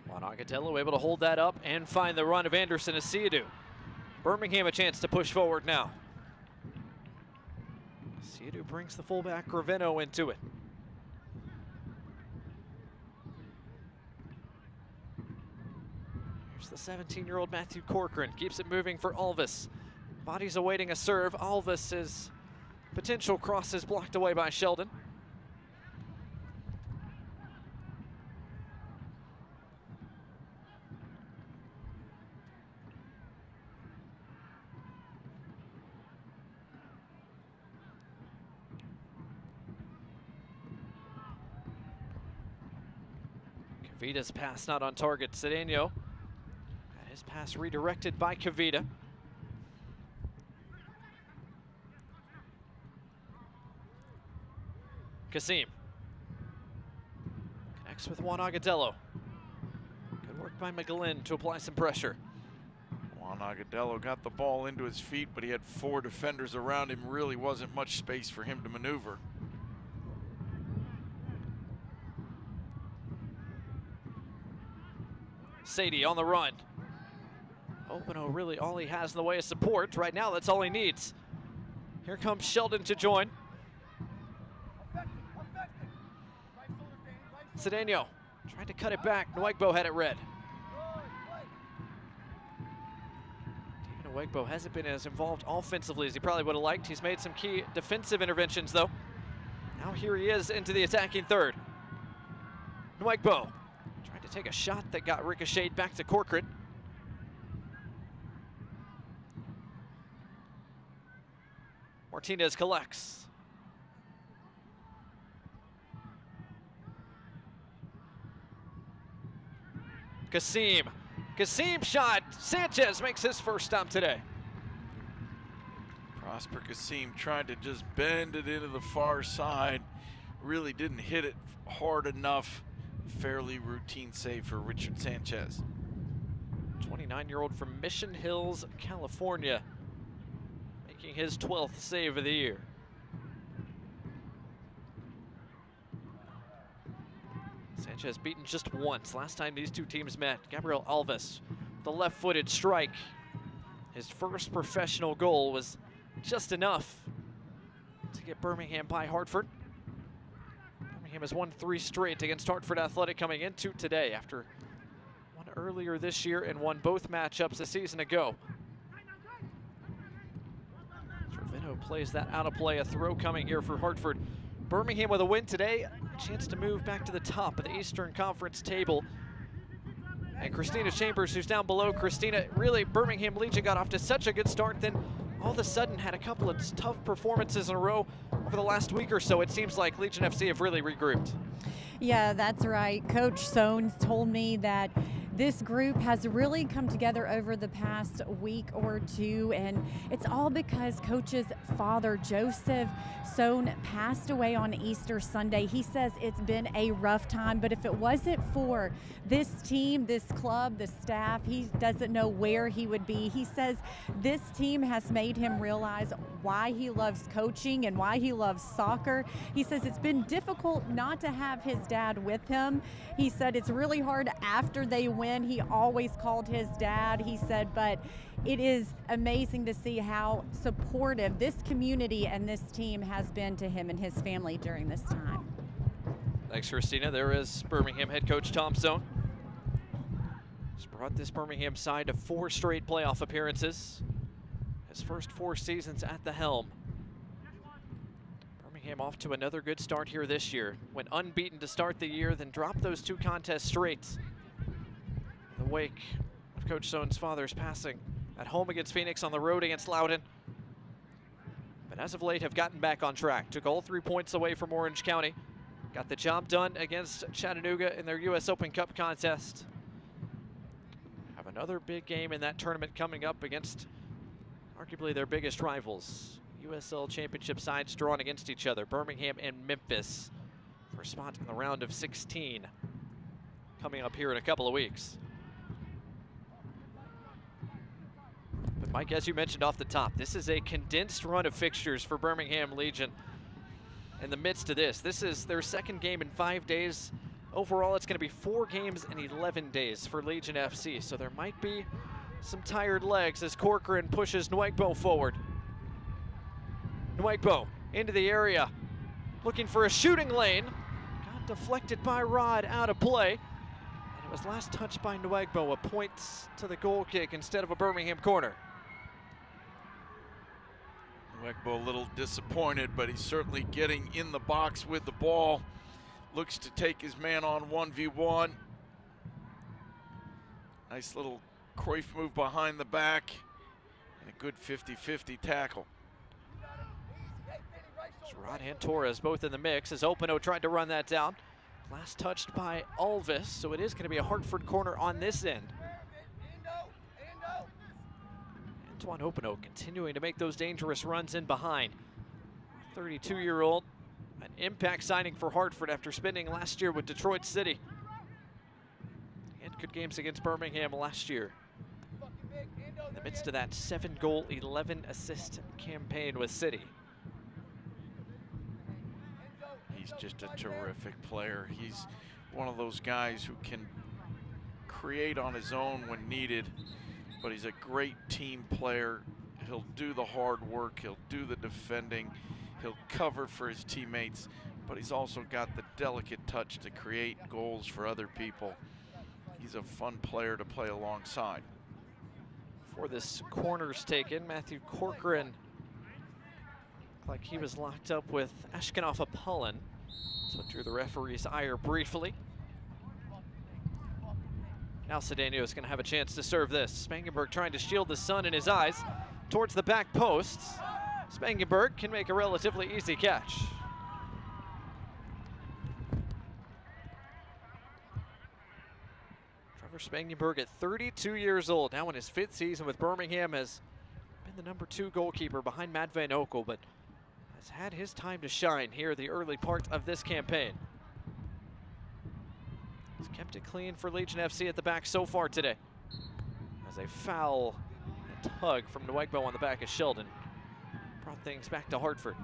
B: Juan Agudelo able to hold that up and find the run of Anderson Asiadu. Birmingham a chance to push forward now. Asiadu brings the fullback Gravino into it. Here's the 17-year-old Matthew Corcoran, keeps it moving for Alvis. Body's awaiting a serve. Alvis' potential cross is blocked away by Sheldon. Kavita's pass not on target. Cedeno had his pass redirected by Kavita. Kasim connects with Juan Agudelo. Good work by McGlynn to apply some pressure.
C: Juan Agudelo got the ball into his feet, but he had 4 defenders around him. Really wasn't much space for him to maneuver.
B: Sadie on the run. Openo really all he has in the way of support. Right now, that's all he needs. Here comes Sheldon to join. Cedeno trying to cut it back. Nwegbo had it red. David Nwegbo hasn't been as involved offensively as he probably would have liked. He's made some key defensive interventions, though. Now here he is into the attacking third. Nwegbo trying to take a shot that got ricocheted back to Corcoran. Martinez collects. Kasim shot. Sanchez makes his first stop today.
C: Prosper Kasim tried to just bend it into the far side. Really didn't hit it hard enough. Fairly routine save for Richard Sanchez.
B: 29-year-old from Mission Hills, California, making his 12th save of the year. Sanchez beaten just once. Last time these two teams met, Gabriel Alvis, the left-footed strike. His first professional goal was just enough to get Birmingham by Hartford. Birmingham has won 3 straight against Hartford Athletic coming into today after one earlier this year and won both matchups a season ago. Gravino plays that out of play, a throw coming here for Hartford. Birmingham with a win today, a chance to move back to the top of the Eastern Conference table. And Christina Chambers, who's down below. Christina, really, Birmingham Legion got off to such a good start, then all of a sudden had a couple of tough performances in a row over the last week or so. It seems like Legion FC have really regrouped.
G: Yeah, that's right. Coach Soanes told me that this group has really come together over the past week or two, and it's all because Coach's father, Joseph Sohn, passed away on Easter Sunday. He says it's been a rough time, but if it wasn't for this team, this club, the staff, he doesn't know where he would be. He says this team has made him realize why he loves coaching and why he loves soccer. He says it's been difficult not to have his dad with him. He said it's really hard after they win. He always called his dad, he said, but it is amazing to see how supportive this community and this team has been to him and his family during this time.
B: Thanks, Christina. There is Birmingham head coach Tom Sohn. He's brought this Birmingham side to 4 straight playoff appearances. His first 4 seasons at the helm. Birmingham off to another good start here this year. Went unbeaten to start the year, then dropped those 2 contests straight. In the wake of Coach Sohn's father's passing, at home against Phoenix, on the road against Loudoun. But as of late have gotten back on track. Took all 3 points away from Orange County. Got the job done against Chattanooga in their U.S. Open Cup contest. Have another big game in that tournament coming up against arguably their biggest rivals. USL Championship sides drawn against each other, Birmingham and Memphis, for a spot in the round of 16 coming up here in a couple of weeks. But Mike, as you mentioned off the top, this is a condensed run of fixtures for Birmingham Legion. In the midst of this is their 2nd game in 5 days. Overall, it's going to be 4 games in 11 days for Legion FC, so there might be some tired legs as Corcoran pushes Nwegbo forward. Nwegbo into the area, looking for a shooting lane. Got deflected by Rod, out of play. And it was last touched by Nwegbo, a point to the goal kick instead of a Birmingham corner.
C: Nwegbo a little disappointed, but he's certainly getting in the box with the ball. Looks to take his man on 1v1. Nice little Cruyff move behind the back, and a good 50-50 tackle.
B: Rod and Torres both in the mix as Opano tried to run that down. Last touched by Alvis, so it is going to be a Hartford corner on this end. Antoine Opano continuing to make those dangerous runs in behind. 32-year-old, an impact signing for Hartford after spending last year with Detroit City. And good games against Birmingham last year. In the midst of that 7-goal, 11-assist campaign with City.
C: He's just a terrific player. He's one of those guys who can create on his own when needed, but he's a great team player. He'll do the hard work, he'll do the defending, he'll cover for his teammates, but he's also got the delicate touch to create goals for other people. He's a fun player to play alongside.
B: For this corner's taken, Matthew Corcoran looked like he was locked up with Ashkenov Apollo, so drew the referee's ire briefly. Now Cedeno is going to have a chance to serve this. Spangenberg trying to shield the sun in his eyes towards the back posts. Spangenberg can make a relatively easy catch. Trevor Spangenberg at 32 years old, now in his 5th season with Birmingham, has been the #2 goalkeeper behind Matt Van Okel, but has had his time to shine here the early part of this campaign. He's kept it clean for Legion FC at the back so far today. As a foul and tug from Nwegbo on the back of Sheldon brought things back to Hartford.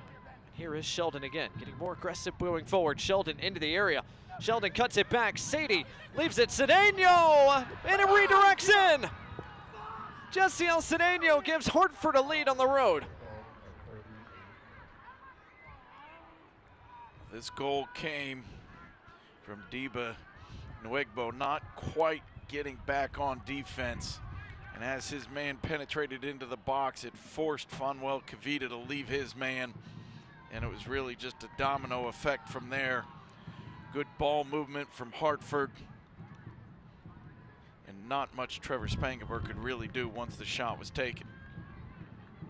B: And here is Sheldon again, getting more aggressive moving forward. Sheldon into the area. Sheldon cuts it back. Sadie leaves it. Cedeno, and it redirects in. Jessiel Cedeno gives Hartford a lead on the road.
C: This goal came from Deba Nwegbo, not quite getting back on defense. And as his man penetrated into the box, it forced Fanuel Kavita to leave his man. And it was really just a domino effect from there. Good ball movement from Hartford. And not much Trevor Spangenberg could really do once the shot was taken.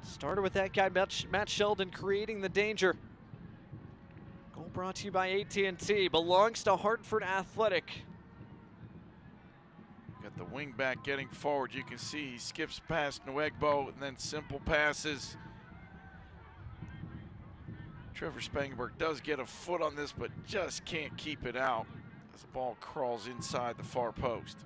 B: Started with that guy, Matt Sheldon, creating the danger. Goal brought to you by AT&T. Belongs to Hartford Athletic.
C: Got the wing back getting forward. You can see he skips past Nwegbo and then simple passes. Trevor Spangenberg does get a foot on this, but just can't keep it out as the ball crawls inside the far post.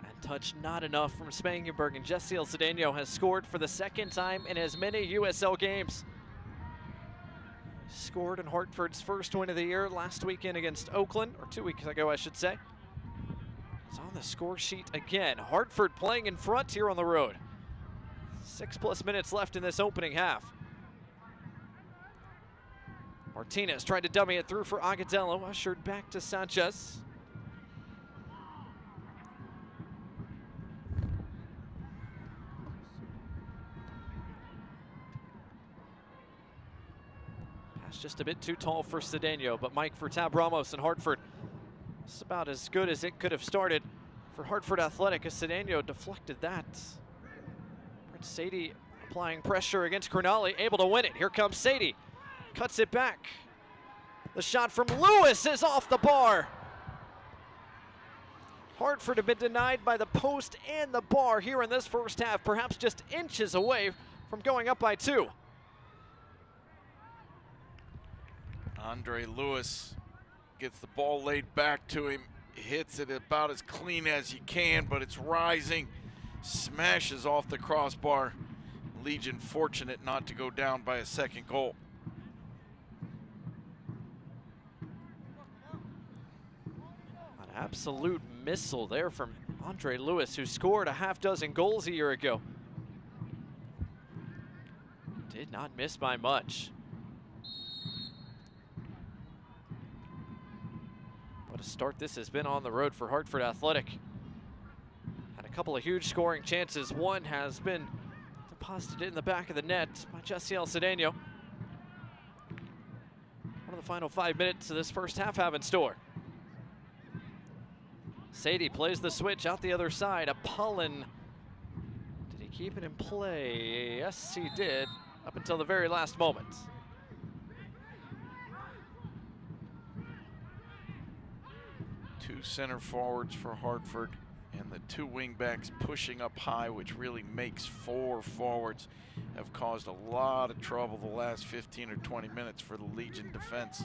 B: And touch not enough from Spangenberg, and Jessiel Cedeno has scored for the second time in as many USL games. Scored in Hartford's first win of the year last weekend against Oakland, or 2 weeks ago, I should say. It's on the score sheet again. Hartford playing in front here on the road. 6+ minutes left in this opening half. Martinez tried to dummy it through for Agudelo, ushered back to Sanchez. Pass just a bit too tall for Cedeno, but Mike for Tab Ramos and Hartford. It's about as good as it could have started for Hartford Athletic as Cedeno deflected that. Prince Sadie applying pressure against Crognali, able to win it. Here comes Sadie. Cuts it back. The shot from Lewis is off the bar. Hartford have been denied by the post and the bar here in this first half, perhaps just inches away from going up by 2.
C: Andre Lewis gets the ball laid back to him, hits it about as clean as you can, but it's rising, smashes off the crossbar. Legion fortunate not to go down by a second goal.
B: An absolute missile there from Andre Lewis, who scored a half dozen goals a year ago. Did not miss by much. What a start this has been on the road for Hartford Athletic. Had a couple of huge scoring chances. One has been deposited in the back of the net by Jessiel Cedeno. One of the final 5 minutes of this first half have in store. Sadie plays the switch out the other side. Apollon, did he keep it in play? Yes, he did, up until the very last moment.
C: Two center forwards for Hartford and the 2 wing backs pushing up high, which really makes 4 forwards. Have caused a lot of trouble the last 15 or 20 minutes for the Legion defense.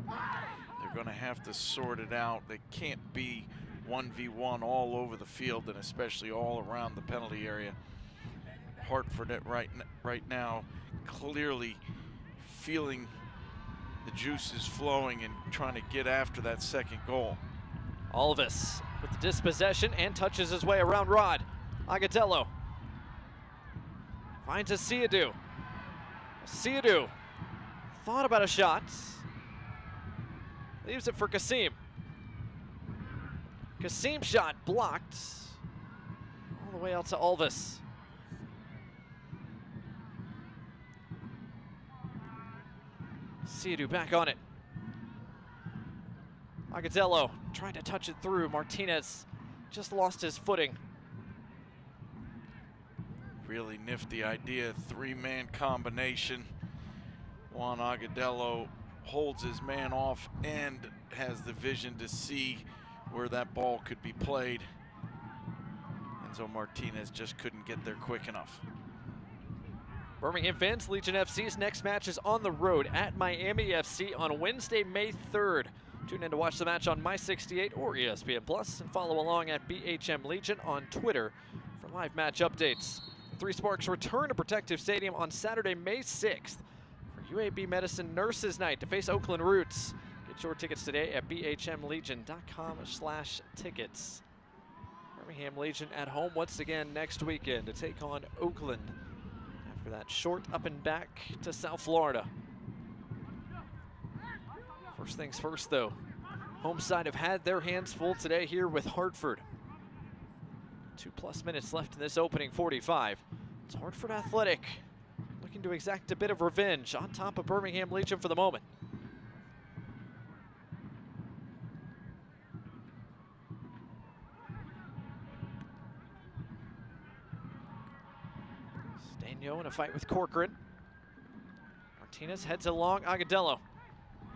C: They're going to have to sort it out. They can't be 1v1 all over the field, and especially all around the penalty area. Hartford right now clearly feeling the juices flowing and trying to get after that second goal.
B: Alvis with the dispossession and touches his way around Rod. Agudelo finds a Siadu. Siadu thought about a shot. Leaves it for Kasim. Kasim shot blocked. All the way out to Alvis. Siadu back on it. Agudelo trying to touch it through. Martinez just lost his footing.
C: Really nifty idea, 3-man combination. Juan Agudelo holds his man off and has the vision to see where that ball could be played. Enzo Martinez just couldn't get there quick enough.
B: Birmingham fans, Legion FC's next match is on the road at Miami FC on Wednesday, May 3rd. Tune in to watch the match on My68 or ESPN Plus, and follow along at BHM Legion on Twitter for live match updates. Three Sparks return to Protective Stadium on Saturday, May 6th for UAB Medicine Nurses Night to face Oakland Roots. Get your tickets today at bhmlegion.com/tickets. Birmingham Legion at home once again next weekend to take on Oakland after that short up and back to South Florida. First things first, though, home side have had their hands full today here with Hartford. 2+ minutes left in this opening 45. It's Hartford Athletic looking to exact a bit of revenge on top of Birmingham Legion for the moment. Steno in a fight with Corcoran. Martinez heads along Agadello.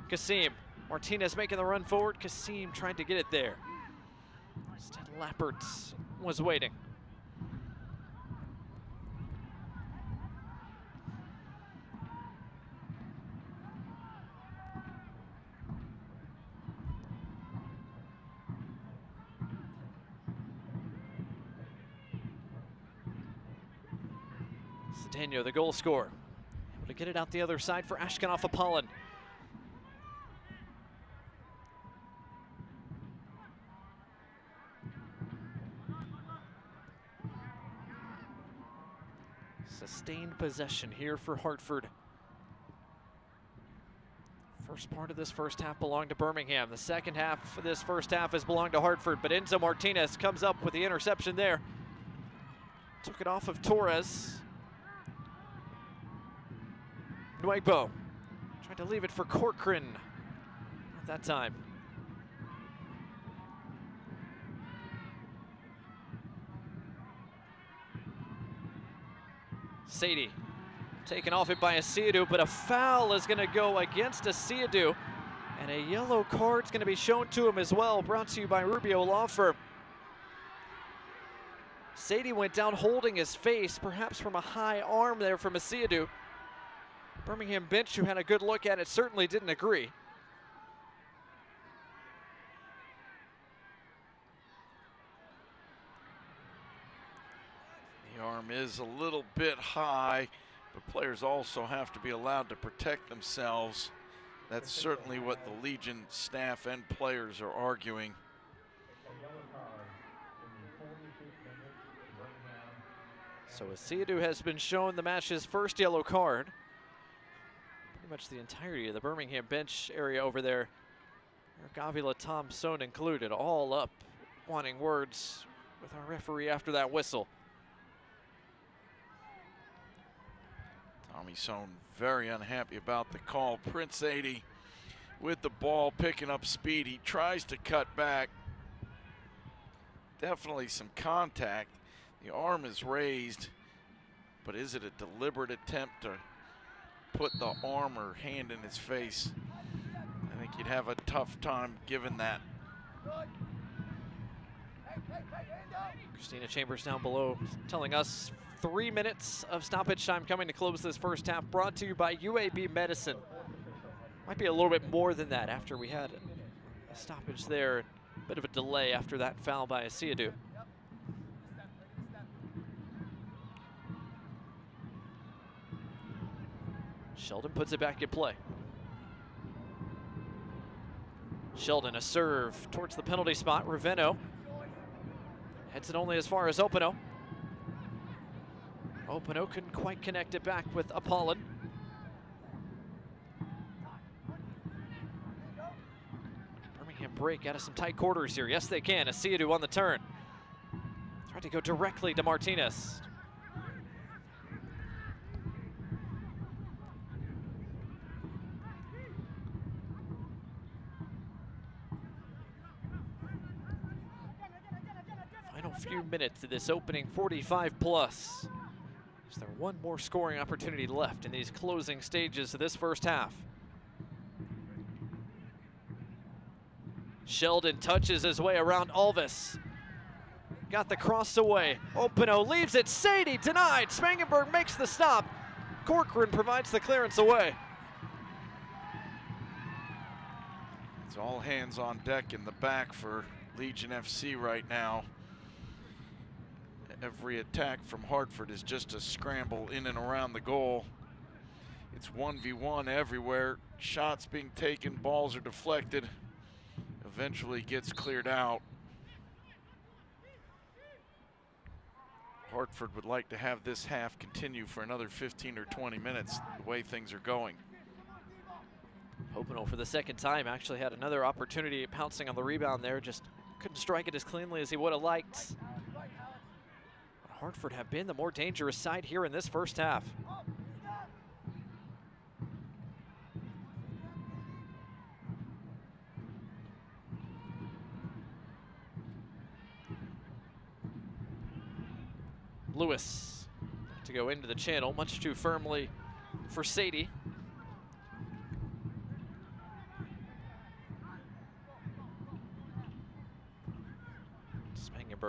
B: Kasim. Martinez making the run forward. Kasim trying to get it there. Instead, Lappert was waiting. Cedeno, the goal scorer, able to get it out the other side for Ashkanoff Apollon. Sustained possession here for Hartford. First part of this first half belonged to Birmingham. The second half of this first half has belonged to Hartford, but Enzo Martinez comes up with the interception there. Took it off of Torres. Nuevo tried to leave it for Corcoran. Not that time. Sadie taken off it by Asiadu, but a foul is going to go against Asiadu, and a yellow card's going to be shown to him as well, brought to you by Rubio Law Firm. Sadie went down holding his face, perhaps from a high arm there from Asiadu. Birmingham bench, who had a good look at it, certainly didn't agree.
C: The arm is a little bit high, but players also have to be allowed to protect themselves. That's certainly what the Legion staff and players are arguing.
B: So Asiadu has been shown the match's first yellow card. Pretty much the entirety of the Birmingham bench area over there, Eric Avila, Tom Sohn included, all up wanting words with our referee after that whistle.
C: Tommy Sohn very unhappy about the call. Prince 80 with the ball, picking up speed. He tries to cut back. Definitely some contact. The arm is raised, but is it a deliberate attempt to put the arm or hand in his face? I think you'd have a tough time given that.
B: Christina Chambers down below telling us 3 minutes of stoppage time coming to close this first half, brought to you by UAB Medicine. Might be a little bit more than that after we had a stoppage there. A bit of a delay after that foul by Asiadu. Sheldon puts it back in play. Sheldon, a serve towards the penalty spot. Raveno heads it only as far as Opano. Opano couldn't quite connect it back with Apollon. Birmingham break out of some tight quarters here. Yes, they can. Asiadu on the turn. Tried to go directly to Martinez. Final few minutes of this opening 45 plus. Is there one more scoring opportunity left in these closing stages of this first half? Sheldon touches his way around Alvis. Got the cross away. Opano leaves it. Sadie denied. Spangenberg makes the stop. Corcoran provides the clearance away.
C: It's all hands on deck in the back for Legion FC right now. Every attack from Hartford is just a scramble in and around the goal. It's 1v1 everywhere. Shots being taken, balls are deflected. Eventually gets cleared out. Hartford would like to have this half continue for another 15 or 20 minutes, the way things are going.
B: Opano for the second time actually had another opportunity pouncing on the rebound there, just couldn't strike it as cleanly as he would have liked. Hartford have been the more dangerous side here in this first half. Lewis to go into the channel much too firmly for Sadie.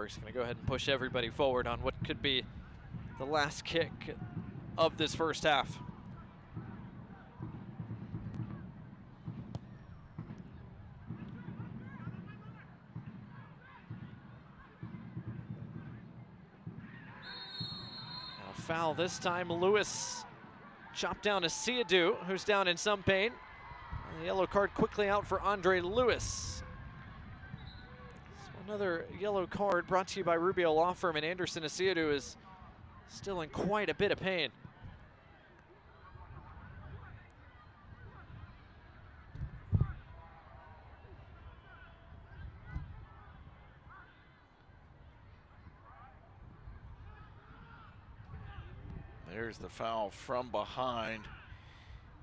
B: Steinberg's going to go ahead and push everybody forward on what could be the last kick of this first half. Now foul this time. Lewis chopped down to Siadu, who's down in some pain. And the yellow card quickly out for Andre Lewis. So another yellow card brought to you by Rubio Law Firm, and Anderson Asiadu is still in quite a bit of pain.
C: There's the foul from behind.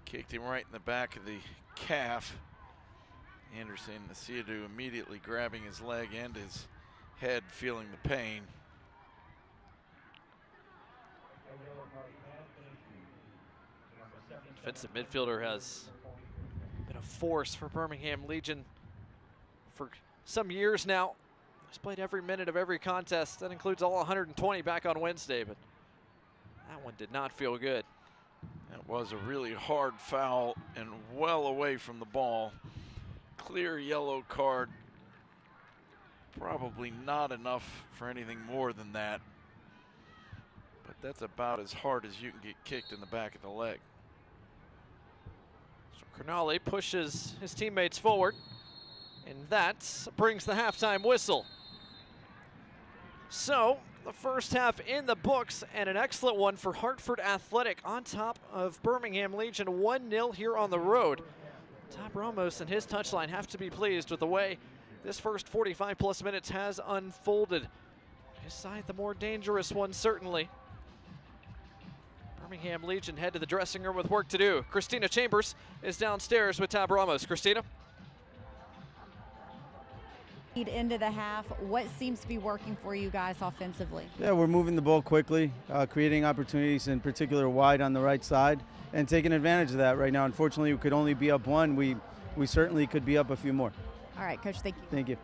C: Kicked him right in the back of the calf. Anderson Asiadu immediately grabbing his leg and his head, feeling the pain.
B: Defensive midfielder has been a force for Birmingham Legion for some years now. He's played every minute of every contest. That includes all 120 back on Wednesday, but that one did not feel good.
C: That was a really hard foul and well away from the ball. Clear yellow card. Probably not enough for anything more than that. But that's about as hard as you can get kicked in the back of the leg.
B: So Crognale pushes his teammates forward, and that brings the halftime whistle. So the first half in the books, and an excellent one for Hartford Athletic on top of Birmingham Legion, 1-0 here on the road. Tab Ramos and his touchline have to be pleased with the way this first 45-plus minutes has unfolded. His side the more dangerous one, certainly. Birmingham Legion head to the dressing room with work to do. Christina Chambers is downstairs with Tab Ramos. Christina?
G: Into the half, what seems to be working for you guys offensively?
H: Yeah, we're moving the ball quickly, creating opportunities, in particular wide on the right side, and taking advantage of that right now. Unfortunately, we could only be up one. We certainly could be up a few more.
G: All right, Coach, thank you.
H: Thank you.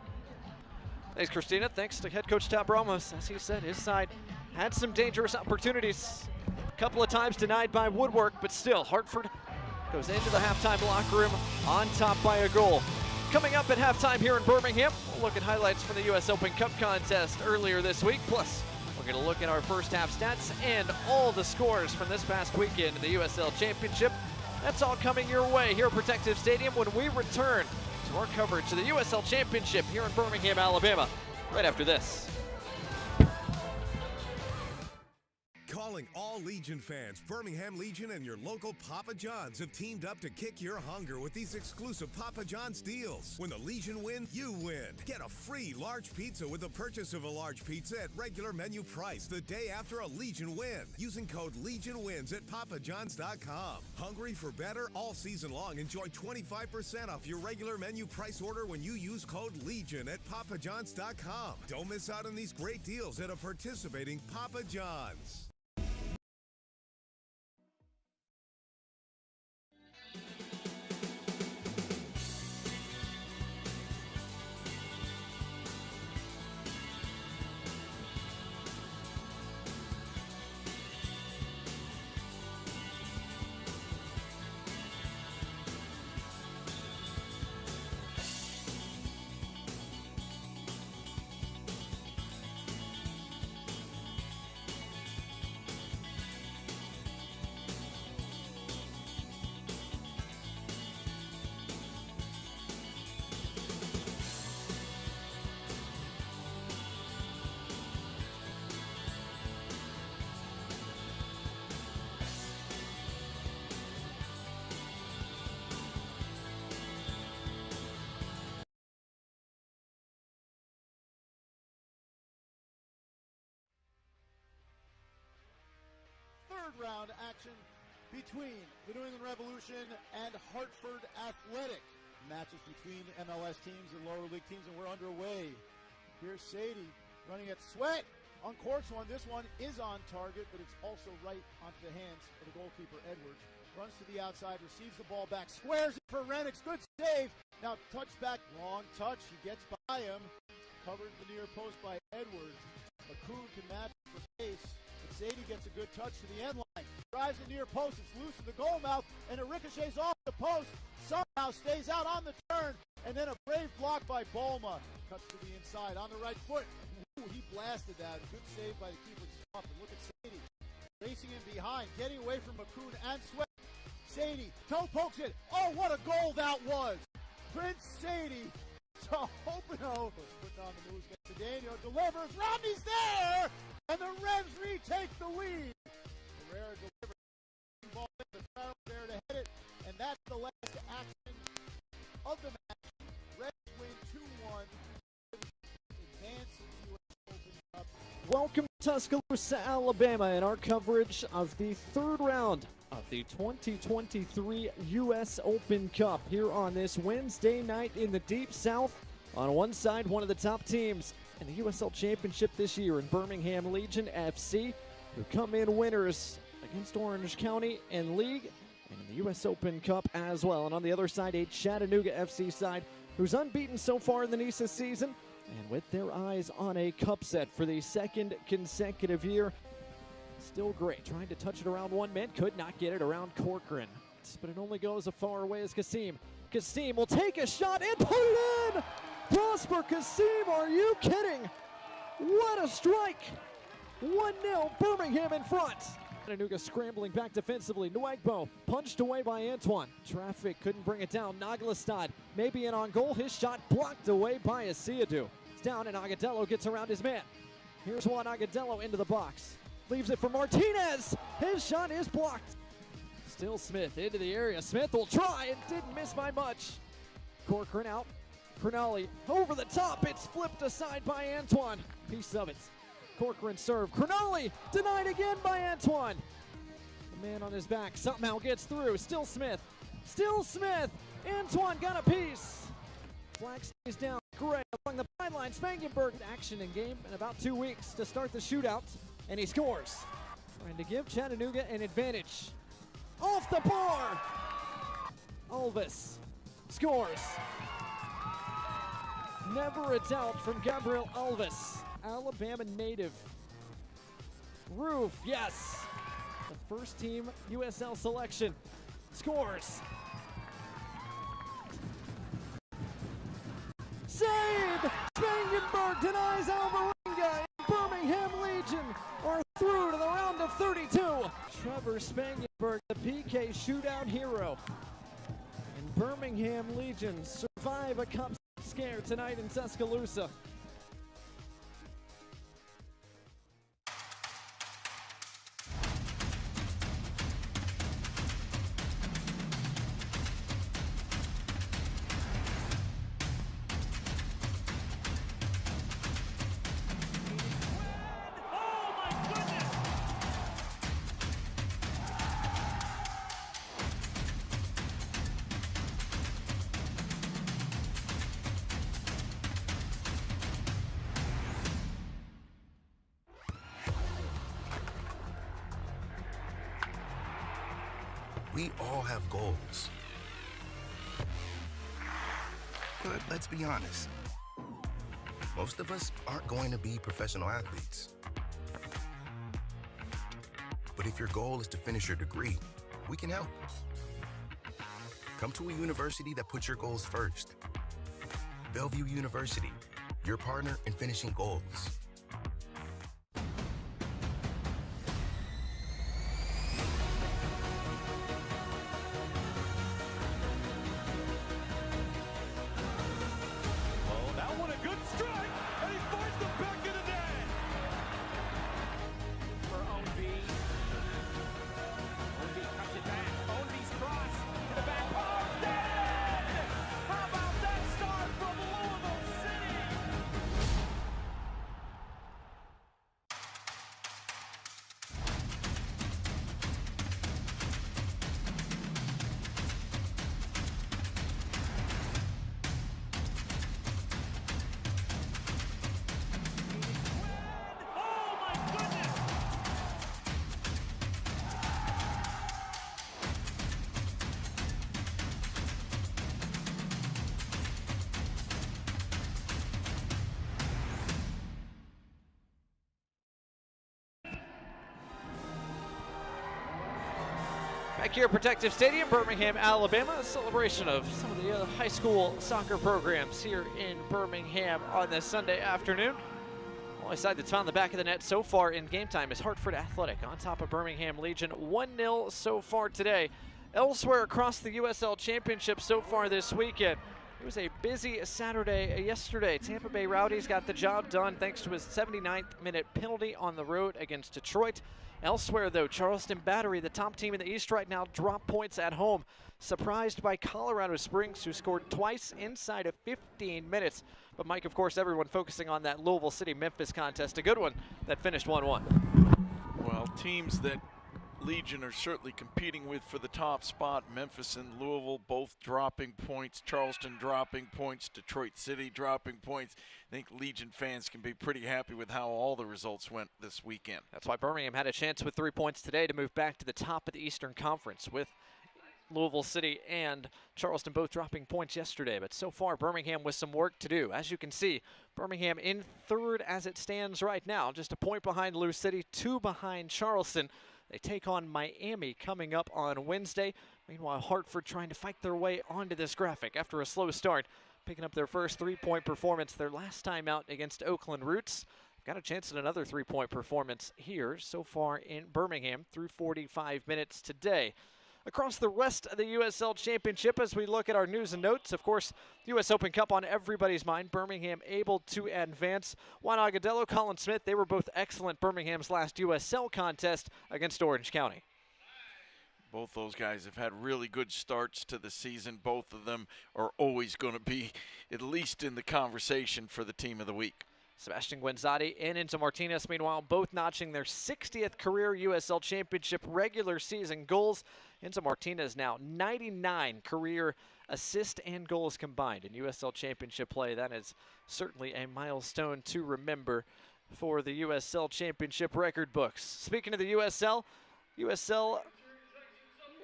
B: Thanks, Christina. Thanks to head coach Tab Ramos. As he said, his side had some dangerous opportunities. A couple of times denied by Woodwork, but still, Hartford goes into the halftime locker room on top by a goal. Coming up at halftime here in Birmingham, we'll look at highlights from the U.S. Open Cup contest earlier this week. Plus, we're going to look at our first half stats and all the scores from this past weekend in the USL Championship. That's all coming your way here at Protective Stadium when we return to our coverage of the USL Championship here in Birmingham, Alabama, right after this.
I: Calling all Legion fans, Birmingham Legion and your local Papa John's have teamed up to kick your hunger with these exclusive Papa John's deals. When the Legion win, you win. Get a free large pizza with the purchase of a large pizza at regular menu price the day after a Legion win. Using code LEGIONWINS at papajohns.com. Hungry for better? All season long, enjoy 25% off your regular menu price order when you use code LEGION at papajohns.com. Don't miss out on these great deals at a participating Papa John's.
J: Round action between the New England Revolution and Hartford Athletic. Matches between MLS teams and lower league teams, and we're underway. Here's Sadie running at Sweat on course one. This one is on target, but it's also right onto the hands of the goalkeeper, Edwards. Runs to the outside, receives the ball back, squares it for Renix. Good save. Now touch back, long touch. He gets by him. Covered the near post by Edwards. McCoon can match for pace, but Sadie gets a good touch to the end line. Drives the near post, it's loose in the goal mouth, and it ricochets off the post. Somehow stays out on the turn, and then a brave block by Bulma. Cuts to the inside on the right foot. Ooh, he blasted that. Good save by the keeper to stop it. Look at Sadie. Racing in behind, getting away from McCoon and Sweat. Sadie, toe pokes it. Oh, what a goal that was. Prince Sadie to Hopino. Putting on the moves, gets to Daniel, delivers. Romney's there, and the Revs retake the lead. Herrera delivers. Ball in the crowd there to hit it, and that's the last action of the match. Revs win 2-1. Advance in the U.S. Open Cup.
K: Welcome to Tuscaloosa, Alabama, and our coverage of the third round of the 2023 U.S. Open Cup here on this Wednesday night in the Deep South. On one side, one of the top teams in the USL Championship this year in Birmingham Legion FC, who come in winners against Orange County and League, and in the U.S. Open Cup as well. And on the other side, a Chattanooga FC side who's unbeaten so far in the NISA season, and with their eyes on a cup set for the second consecutive year. Still great. Trying to touch it around one man. Could not get it around Corcoran. But it only goes as far away as Kasim. Kasim will take a shot and put it in! Prosper Kasim, are you kidding? What a strike! 1-0, Birmingham in front. Chattanooga scrambling back defensively. Nwagbo punched away by Antoine. Traffic couldn't bring it down. Naglestad maybe in on goal. His shot blocked away by Asiadu. It's down and Agadello gets around his man. Here's Juan Agadello into the box. Leaves it for Martinez. His shot is blocked. Still Smith into the area. Smith will try and didn't miss by much. Corcoran out. Crognali over the top. It's flipped aside by Antoine. Piece of it. Corcoran serve. Crognali denied again by Antoine. The man on his back somehow gets through. Still Smith. Still Smith. Antoine got a piece. Flag stays down. Gray along the sideline. Spangenberg action in game in about 2 weeks to start the shootout. And he scores. Trying to give Chattanooga an advantage. Off the bar. Alves scores. Never a doubt from Gabriel Alves. Alabama native. Roof, yes. The first team USL selection. Scores. Save! Spangenberg denies Alvarenga. Birmingham Legion are through to the round of 32. Trevor Spangenberg, the PK shootout hero. And Birmingham Legion survive a cup scare tonight in Tuscaloosa.
L: We all have goals. But let's be honest. Most of us aren't going to be professional athletes. But if your goal is to finish your degree, we can help. Come to a university that puts your goals first. Bellevue University, your partner in finishing goals.
B: Back here at Protective Stadium, Birmingham, Alabama, a celebration of some of the high school soccer programs here in Birmingham on this Sunday afternoon. Only side that's found the back of the net so far in game time is Hartford Athletic on top of Birmingham Legion, 1-0 so far today. Elsewhere across the USL Championship so far this weekend, it was a busy Saturday yesterday. Tampa Bay Rowdies got the job done thanks to his 79th minute penalty on the road against Detroit. Elsewhere, though, Charleston Battery, the top team in the East right now, dropped points at home. Surprised by Colorado Springs, who scored twice inside of 15 minutes. But, Mike, of course, everyone focusing on that Louisville City-Memphis contest, a good one that finished 1-1.
C: Well, teams that Legion are certainly competing with for the top spot. Memphis and Louisville both dropping points. Charleston dropping points. Detroit City dropping points. I think Legion fans can be pretty happy with how all the results went this weekend.
B: That's why Birmingham had a chance with 3 points today to move back to the top of the Eastern Conference, with Louisville City and Charleston both dropping points yesterday. But so far, Birmingham with some work to do. As you can see, Birmingham in third as it stands right now, just a point behind Lou City, 2 behind Charleston. They take on Miami coming up on Wednesday. Meanwhile, Hartford trying to fight their way onto this graphic after a slow start, picking up their first 3-point performance their last time out against Oakland Roots. Got a chance at another 3-point performance here so far in Birmingham through 45 minutes today. Across the rest of the USL Championship, as we look at our news and notes, of course, U.S. Open Cup on everybody's mind. Birmingham able to advance. Juan Agudelo, Colin Smith, they were both excellent Birmingham's last USL contest against Orange County.
C: Both those guys have had really good starts to the season. Both of them are always going to be at least in the conversation for the team of the week.
B: Sebastian Guenzati and Enzo Martinez, meanwhile, both notching their 60th career USL Championship regular season goals. Enzo Martinez now 99 career assists and goals combined in USL Championship play. That is certainly a milestone to remember for the USL Championship record books. Speaking of the USL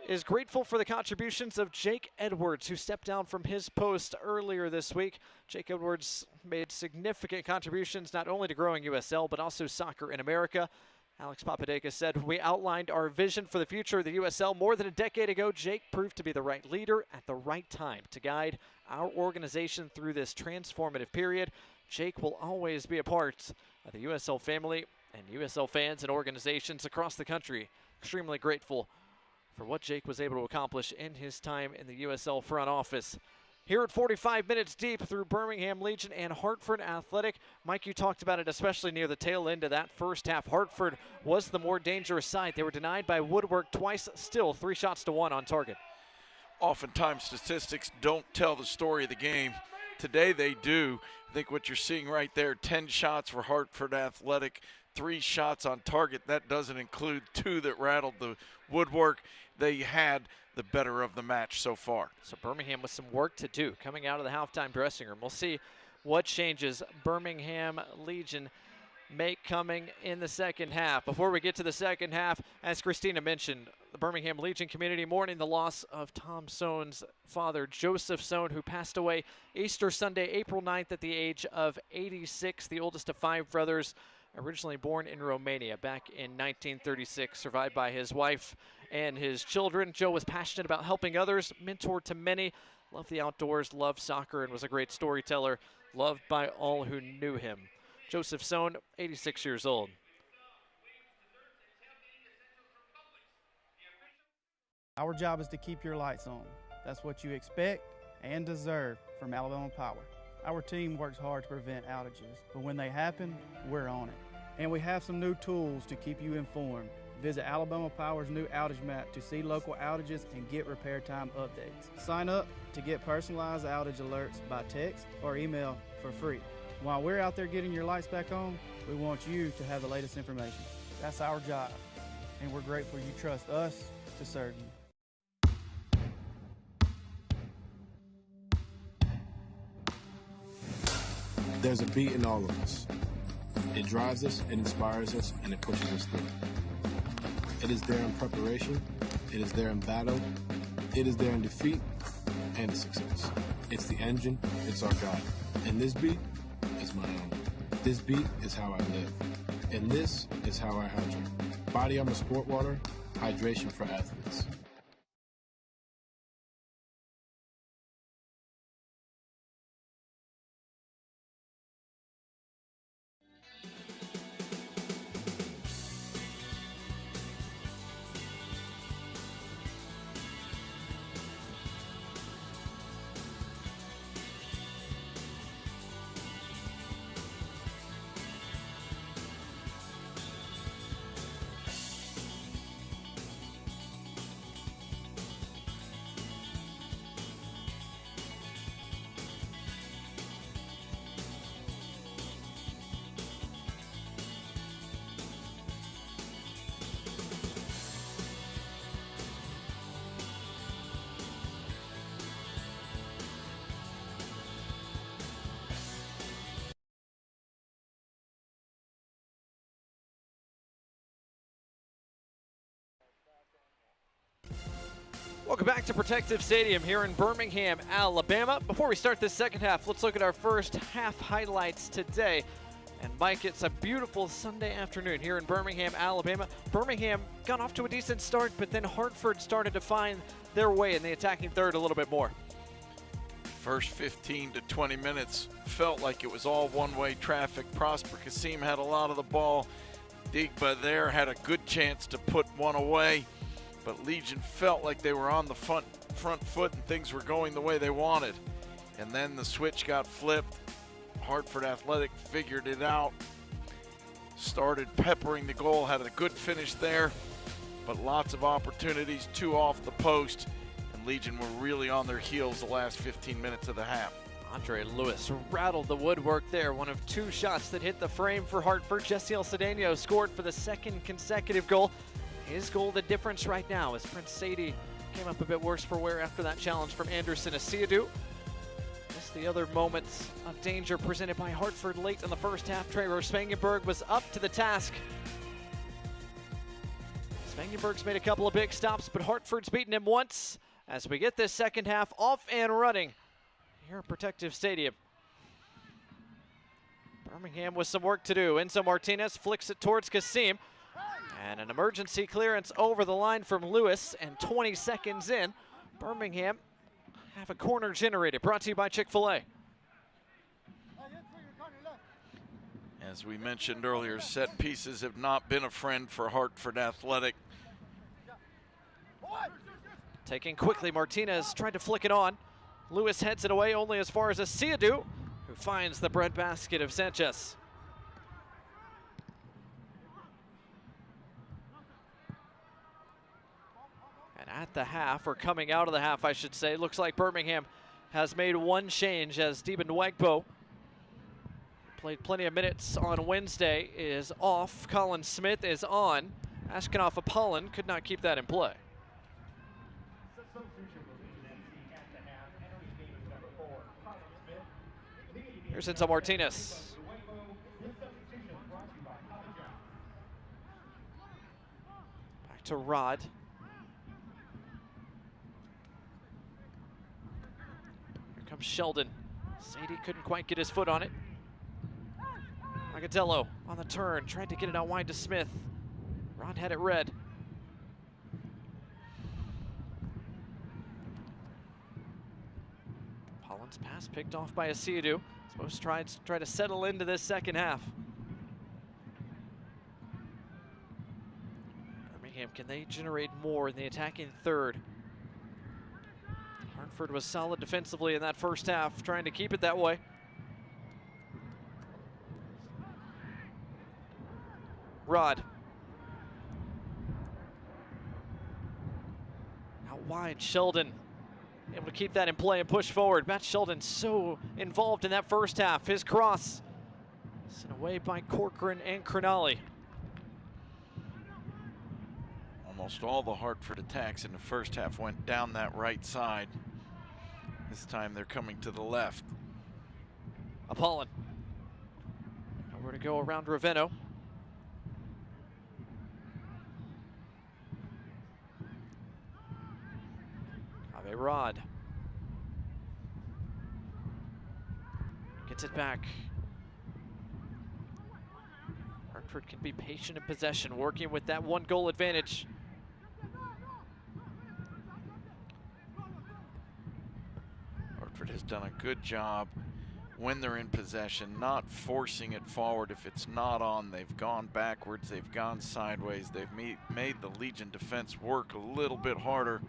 B: is grateful for the contributions of Jake Edwards, who stepped down from his post earlier this week. Jake Edwards made significant contributions not only to growing USL, but also soccer in America. Alex Papadakis said, "We outlined our vision for the future of the USL more than a decade ago. Jake proved to be the right leader at the right time to guide our organization through this transformative period. Jake will always be a part of the USL family and USL fans and organizations across the country. Extremely grateful for what Jake was able to accomplish in his time in the USL front office." Here at 45 minutes deep through Birmingham Legion and Hartford Athletic. Mike, you talked about it, especially near the tail end of that first half. Hartford was the more dangerous side. They were denied by Woodwork twice, still 3 shots to 1 on target.
C: Oftentimes statistics don't tell the story of the game. Today they do. I think what you're seeing right there, 10 shots for Hartford Athletic, 3 shots on target. That doesn't include 2 that rattled the woodwork. They had the better of the match so far.
B: So Birmingham with some work to do coming out of the halftime dressing room. We'll see what changes Birmingham Legion make coming in the second half. Before we get to the second half, as Christina mentioned, the Birmingham Legion community mourning the loss of Tom Sohn's father, Joseph Sohn, who passed away Easter Sunday, April 9th at the age of 86, the oldest of 5 brothers, originally born in Romania back in 1936, survived by his wife and his children. Joe was passionate about helping others, mentor to many, loved the outdoors, loved soccer, and was a great storyteller, loved by all who knew him. Joseph Sohn, 86 years old.
M: Our job is to keep your lights on. That's what you expect and deserve from Alabama Power. Our team works hard to prevent outages, but when they happen, we're on it. And we have some new tools to keep you informed. Visit Alabama Power's new outage map to see local outages and get repair time updates. Sign up to get personalized outage alerts by text or email for free. While we're out there getting your lights back on, we want you to have the latest information. That's our job, and we're grateful you trust us to serve you.
N: There's a beat in all of us. It drives us, it inspires us, and it pushes us through. It is there in preparation, it is there in battle, it is there in defeat, and success. It's the engine, it's our God. And this beat is my own. This beat is how I live. And this is how I hydrate. Body Armor Sport Water, hydration for athletes.
B: Welcome back to Protective Stadium here in Birmingham, Alabama. Before we start this second half, let's look at our first half highlights today. And Mike, it's a beautiful Sunday afternoon here in Birmingham, Alabama. Birmingham got off to a decent start, but then Hartford started to find their way in the attacking third a little bit more.
C: First 15 to 20 minutes felt like it was all one-way traffic. Prosper Kasim had a lot of the ball. Digba there had a good chance to put one away, but Legion felt like they were on the front foot and things were going the way they wanted. And then the switch got flipped. Hartford Athletic figured it out, started peppering the goal, had a good finish there, but lots of opportunities, 2 off the post, and Legion were really on their heels the last 15 minutes of the half.
B: Andre Lewis rattled the woodwork there, one of 2 shots that hit the frame for Hartford. Jesse El Cedeno scored for the 2nd consecutive goal. His goal the difference right now as Prince Sadie came up a bit worse for wear after that challenge from Anderson Asiadu. The other moments of danger presented by Hartford late in the first half. Trevor Spangenberg was up to the task. Spangenberg's made a couple of big stops, but Hartford's beaten him once as we get this second half off and running here at Protective Stadium. Birmingham with some work to do. Enzo Martinez flicks it towards Kasim. And an emergency clearance over the line from Lewis, and 20 seconds in, Birmingham have a corner generated. Brought to you by Chick-fil-A.
C: As we mentioned earlier, set pieces have not been a friend for Hartford Athletic.
B: Taking quickly, Martinez tried to flick it on. Lewis heads it away only as far as Asiadu, who finds the breadbasket of Sanchez. At the half, or coming out of the half, I should say, looks like Birmingham has made one change as Deben Nwegbo, played plenty of minutes on Wednesday, is off. Colin Smith is on. Ashkanoff Apollon could not keep that in play. Here's Enzo Martinez. Back to Rod. Comes Sheldon. Sadie couldn't quite get his foot on it. Agatello on the turn, tried to get it out wide to Smith. Rod had it red. Pollin's pass picked off by Asiadu. Supposed to try to settle into this second half. Birmingham, can they generate more in the attacking third? Hartford was solid defensively in that first half, trying to keep it that way. Rod. Out wide, Sheldon able to keep that in play and push forward. Matt Sheldon so involved in that first half. His cross sent away by Corcoran and Cronali.
C: Almost all the Hartford attacks in the first half went down that right side. This time they're coming to the left.
B: Apollon. Nowhere to go around Ravenno. Ave Rod. Gets it back. Hartford can be patient in possession, working with that 1-goal advantage.
C: Hartford has done a good job when they're in possession, not forcing it forward. If it's not on, they've gone backwards, they've gone sideways, they've made the Legion defense work a little bit harder.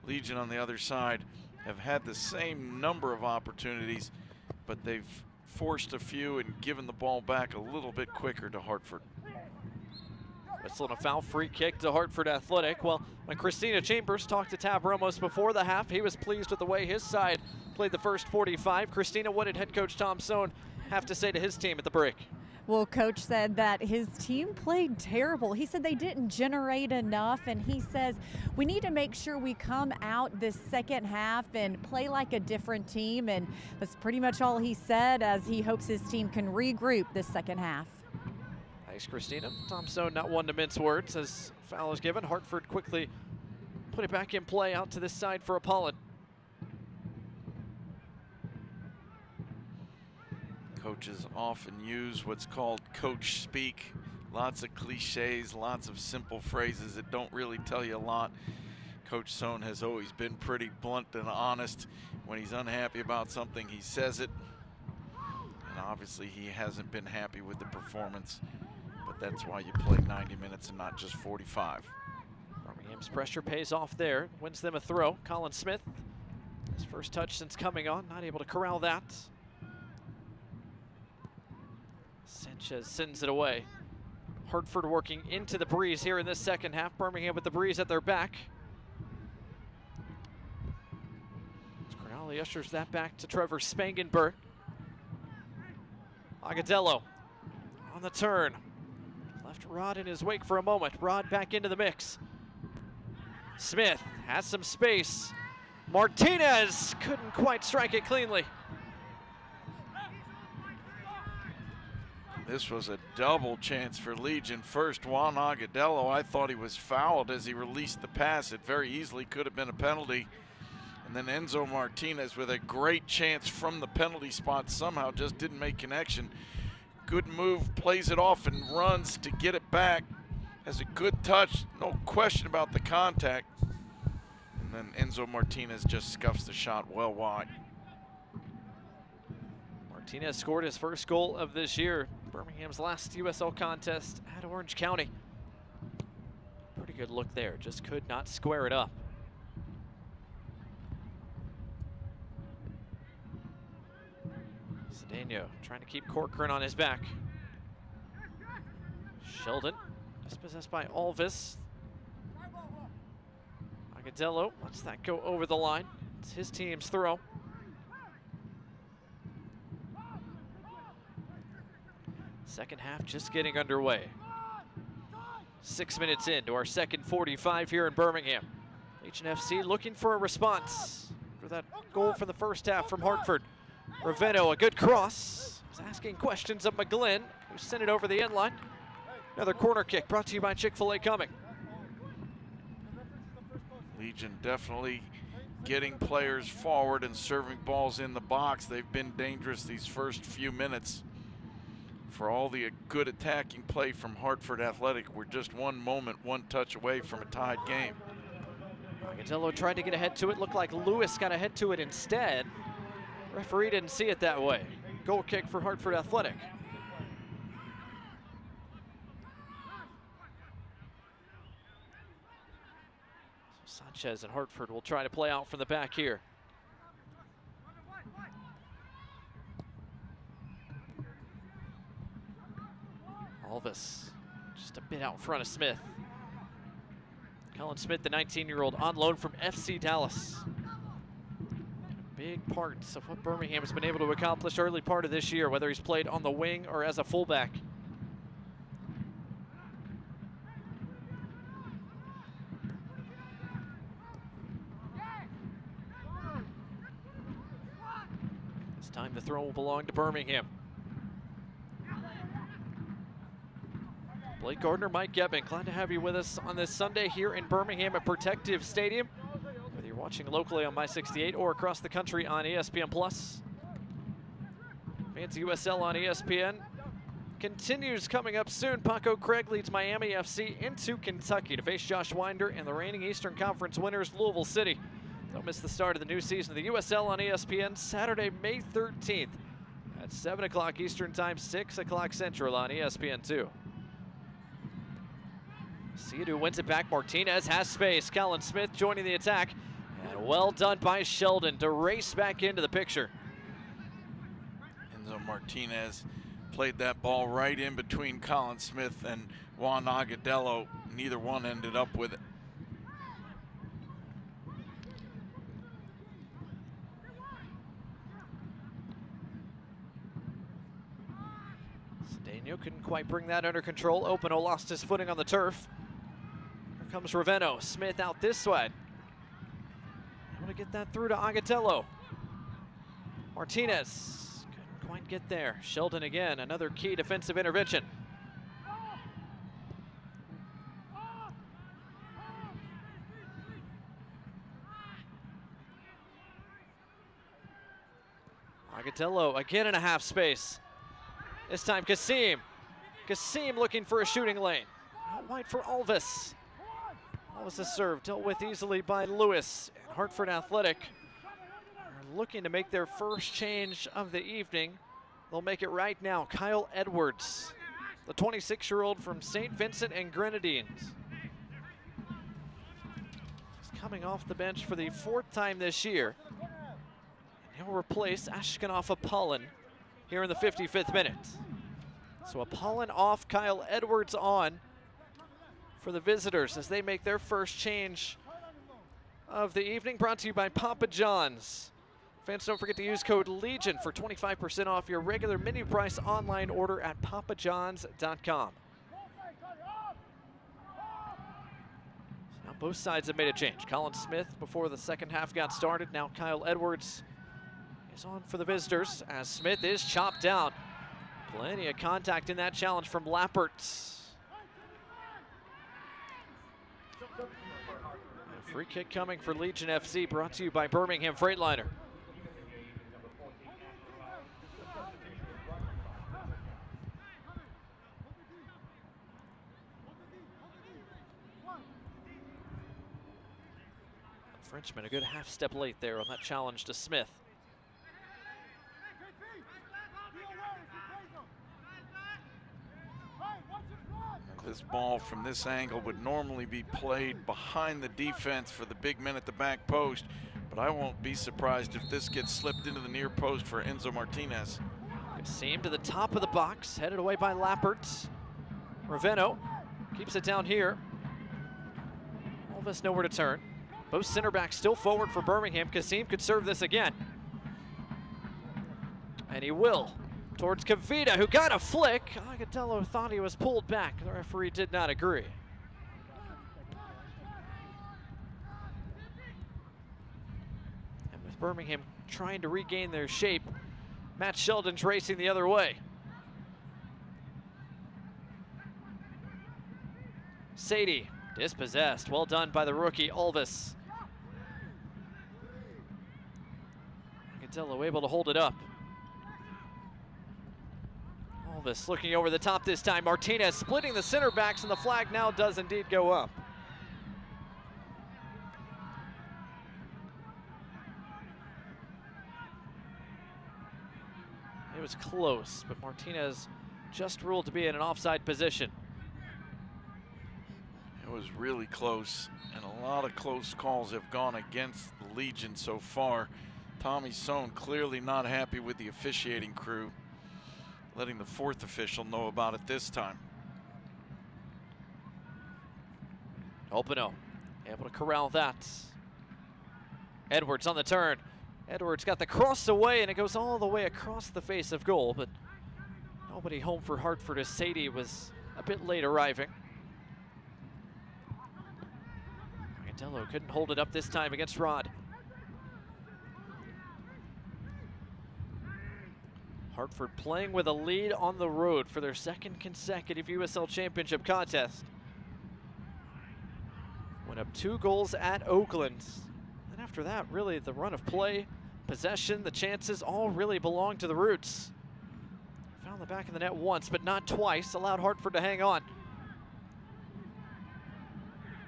C: Legion on the other side have had the same number of opportunities, but they've forced a few and given the ball back a little bit quicker to Hartford.
B: Whistle and a foul, free kick to Hartford Athletic. Well, when Christina Chambers talked to Tab Ramos before the half, he was pleased with the way his side played the first 45. Christina, what did head coach Tom Sohn have to say to his team at the break?
G: Well, coach said that his team played terrible. He said they didn't generate enough, and he says we need to make sure we come out this second half and play like a different team, and that's pretty much all he said, as he hopes his team can regroup this second half.
B: Thanks, Christina. Tom Sohn not one to mince words as foul is given. Hartford quickly put it back in play out to this side for Apollon.
C: Coaches often use what's called coach speak. Lots of cliches, lots of simple phrases that don't really tell you a lot. Coach Sohn has always been pretty blunt and honest. When he's unhappy about something, he says it. And obviously he hasn't been happy with the performance, but that's why you play 90 minutes and not just 45.
B: Birmingham's pressure pays off there, wins them a throw. Colin Smith, his first touch since coming on, not able to corral that. Sanchez sends it away. Hartford working into the breeze here in this second half. Birmingham with the breeze at their back. Cornali ushers that back to Trevor Spangenberg. Agadello on the turn. Left Rod in his wake for a moment. Rod back into the mix. Smith has some space. Martinez couldn't quite strike it cleanly.
C: This was a double chance for Legion. First, Juan Agadello, I thought he was fouled as he released the pass. It very easily could have been a penalty. And then Enzo Martinez with a great chance from the penalty spot, somehow just didn't make connection. Good move, plays it off and runs to get it back. Has a good touch, no question about the contact. And then Enzo Martinez just scuffs the shot well wide.
B: Martinez scored his first goal of this year. Birmingham's last USL contest at Orange County. Pretty good look there, just could not square it up. Cedeno trying to keep Corcoran on his back. Sheldon dispossessed by Alvis. Agadello lets that go over the line. It's his team's throw. Second half just getting underway. 6 minutes into our second 45 here in Birmingham. Legion FC looking for a response for that goal from the first half from Hartford. Raveno, a good cross. He's asking questions of McGlynn, who sent it over the end line. Another corner kick brought to you by Chick-fil-A coming.
C: Legion definitely getting players forward and serving balls in the box. They've been dangerous these first few minutes. For all the good attacking play from Hartford Athletic, we're just one moment, one touch away from a tied game.
B: Agadello tried to get ahead to it. Looked like Lewis got ahead to it instead. Referee didn't see it that way. Goal kick for Hartford Athletic. So Sanchez and Hartford will try to play out from the back here. Alvis just a bit out in front of Smith. Colin Smith, the 19-year-old, on loan from FC Dallas. Big parts of what Birmingham has been able to accomplish early part of this year, whether he's played on the wing or as a fullback. This time the throw will belong to Birmingham. Blake Gardner, Mike Gebbin, glad to have you with us on this Sunday here in Birmingham at Protective Stadium. Whether you're watching locally on My 68 or across the country on ESPN+. Fancy USL on ESPN continues coming up soon. Paco Craig leads Miami FC into Kentucky to face Josh Winder and the reigning Eastern Conference winners, Louisville City. Don't miss the start of the new season of the USL on ESPN Saturday, May 13th at 7 o'clock Eastern Time, 6 o'clock Central on ESPN2. Siadu wins it back. Martinez has space. Colin Smith joining the attack. And well done by Sheldon to race back into the picture.
C: Enzo Martinez played that ball right in between Colin Smith and Juan Agadello. Neither one ended up with it.
B: Cedeno couldn't quite bring that under control. Openo lost his footing on the turf. Here comes Raveno. Smith out this way. Able to get that through to Agadello. Martinez couldn't quite get there. Sheldon again, another key defensive intervention. Agudelo again in a half space. This time Kasim. Kasim looking for a shooting lane. Out wide for Alvis. Alvis' serve dealt with easily by Lewis. And Hartford Athletic are looking to make their first change of the evening. They'll make it right now. Kyle Edwards, the 26-year-old from St. Vincent and Grenadines. He's coming off the bench for the 4th time this year. And he'll replace Ashkenov Apollon here in the 55th minute. So Apollon off, Kyle Edwards on for the visitors as they make their first change of the evening. Brought to you by Papa John's. Fans, don't forget to use code LEGION for 25% off your regular menu price online order at papajohns.com. Now both sides have made a change. Colin Smith before the second half got started. Now Kyle Edwards is on for the visitors as Smith is chopped down. Plenty of contact in that challenge from Lappert. A free kick coming for Legion FC, brought to you by Birmingham Freightliner. Frenchman a good half step late there on that challenge to Smith.
C: This ball from this angle would normally be played behind the defense for the big men at the back post, but I won't be surprised if this gets slipped into the near post for Enzo Martinez.
B: Seam to the top of the box, headed away by Lappert. Raveno keeps it down here. Alvis nowhere to turn. Both center backs still forward for Birmingham. Kasim could serve this again. And he will. Towards Kavita, who got a flick. Agudelo thought he was pulled back. The referee did not agree. And with Birmingham trying to regain their shape, Matt Sheldon's racing the other way. Sadie, dispossessed. Well done by the rookie, Alvis. Agudelo able to hold it up. Alvis looking over the top this time. Martinez splitting the center backs, and the flag now does indeed go up. It was close, but Martinez just ruled to be in an offside position.
C: It was really close, and a lot of close calls have gone against the Legion so far. Tommy Sohn clearly not happy with the officiating crew, letting the 4th official know about it this time.
B: Opino able to corral that. Edwards on the turn. Edwards got the cross away, and it goes all the way across the face of goal, but nobody home for Hartford as Sadie was a bit late arriving. Agudelo couldn't hold it up this time against Rod. Hartford playing with a lead on the road for their 2nd consecutive USL Championship contest. Went up 2 goals at Oakland. And after that, really the run of play, possession, the chances all really belong to the Roots. Found the back of the net once, but not twice. Allowed Hartford to hang on.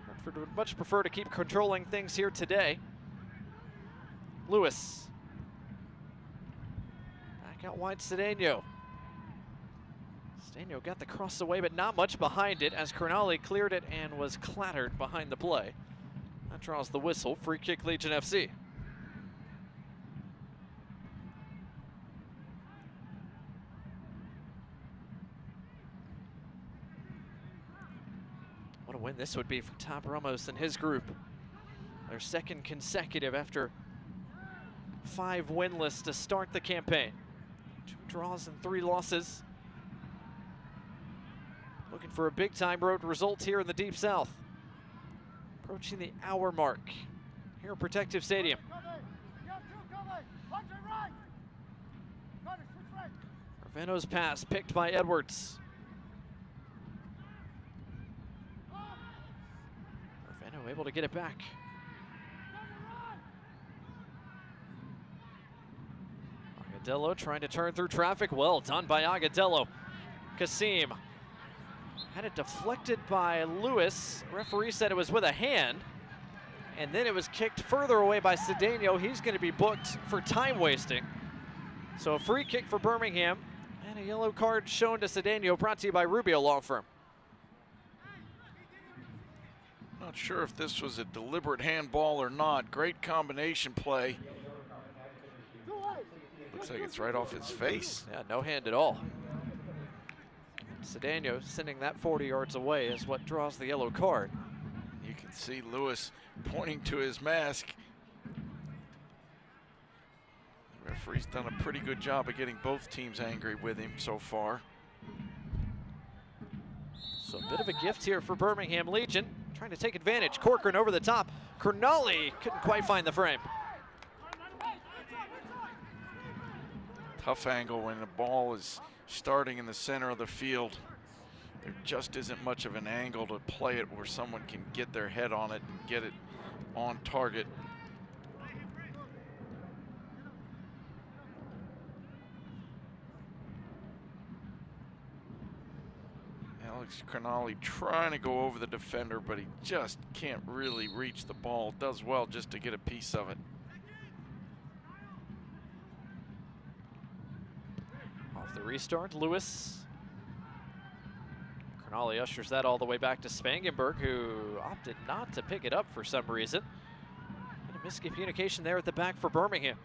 B: Hartford would much prefer to keep controlling things here today. Lewis. Back out wide, Cedeno. Cedeno got the cross away, but not much behind it as Cernali cleared it and was clattered behind the play. That draws the whistle. Free kick, Legion FC. What a win this would be for Tab Ramos and his group. Their 2nd consecutive after 5 winless to start the campaign. 2 draws and 3 losses. Looking for a big-time road result here in the Deep South. Approaching the hour mark here at Protective Stadium. Raveno's pass picked by Edwards. Raveno able to get it back. Agadello trying to turn through traffic. Well done by Agadello. Kasim had it deflected by Lewis. Referee said it was with a hand. And then it was kicked further away by Cedeno. He's going to be booked for time wasting. So a free kick for Birmingham and a yellow card shown to Cedeno, brought to you by Rubio Law Firm.
C: Not sure if this was a deliberate handball or not. Great combination play. Looks like it's right off his face.
B: Yeah, no hand at all. Cedeno sending that 40 yards away is what draws the yellow card.
C: You can see Lewis pointing to his mask. The referee's done a pretty good job of getting both teams angry with him so far.
B: So a bit of a gift here for Birmingham Legion, trying to take advantage. Corcoran over the top. Kernali couldn't quite find the frame.
C: Tough angle when the ball is starting in the center of the field. There just isn't much of an angle to play it where someone can get their head on it and get it on target. Alex Kernali trying to go over the defender, but he just can't really reach the ball. Does well just to get a piece of it.
B: Off the restart, Lewis. Kernali ushers that all the way back to Spangenberg, who opted not to pick it up for some reason. And a miscommunication there at the back for Birmingham.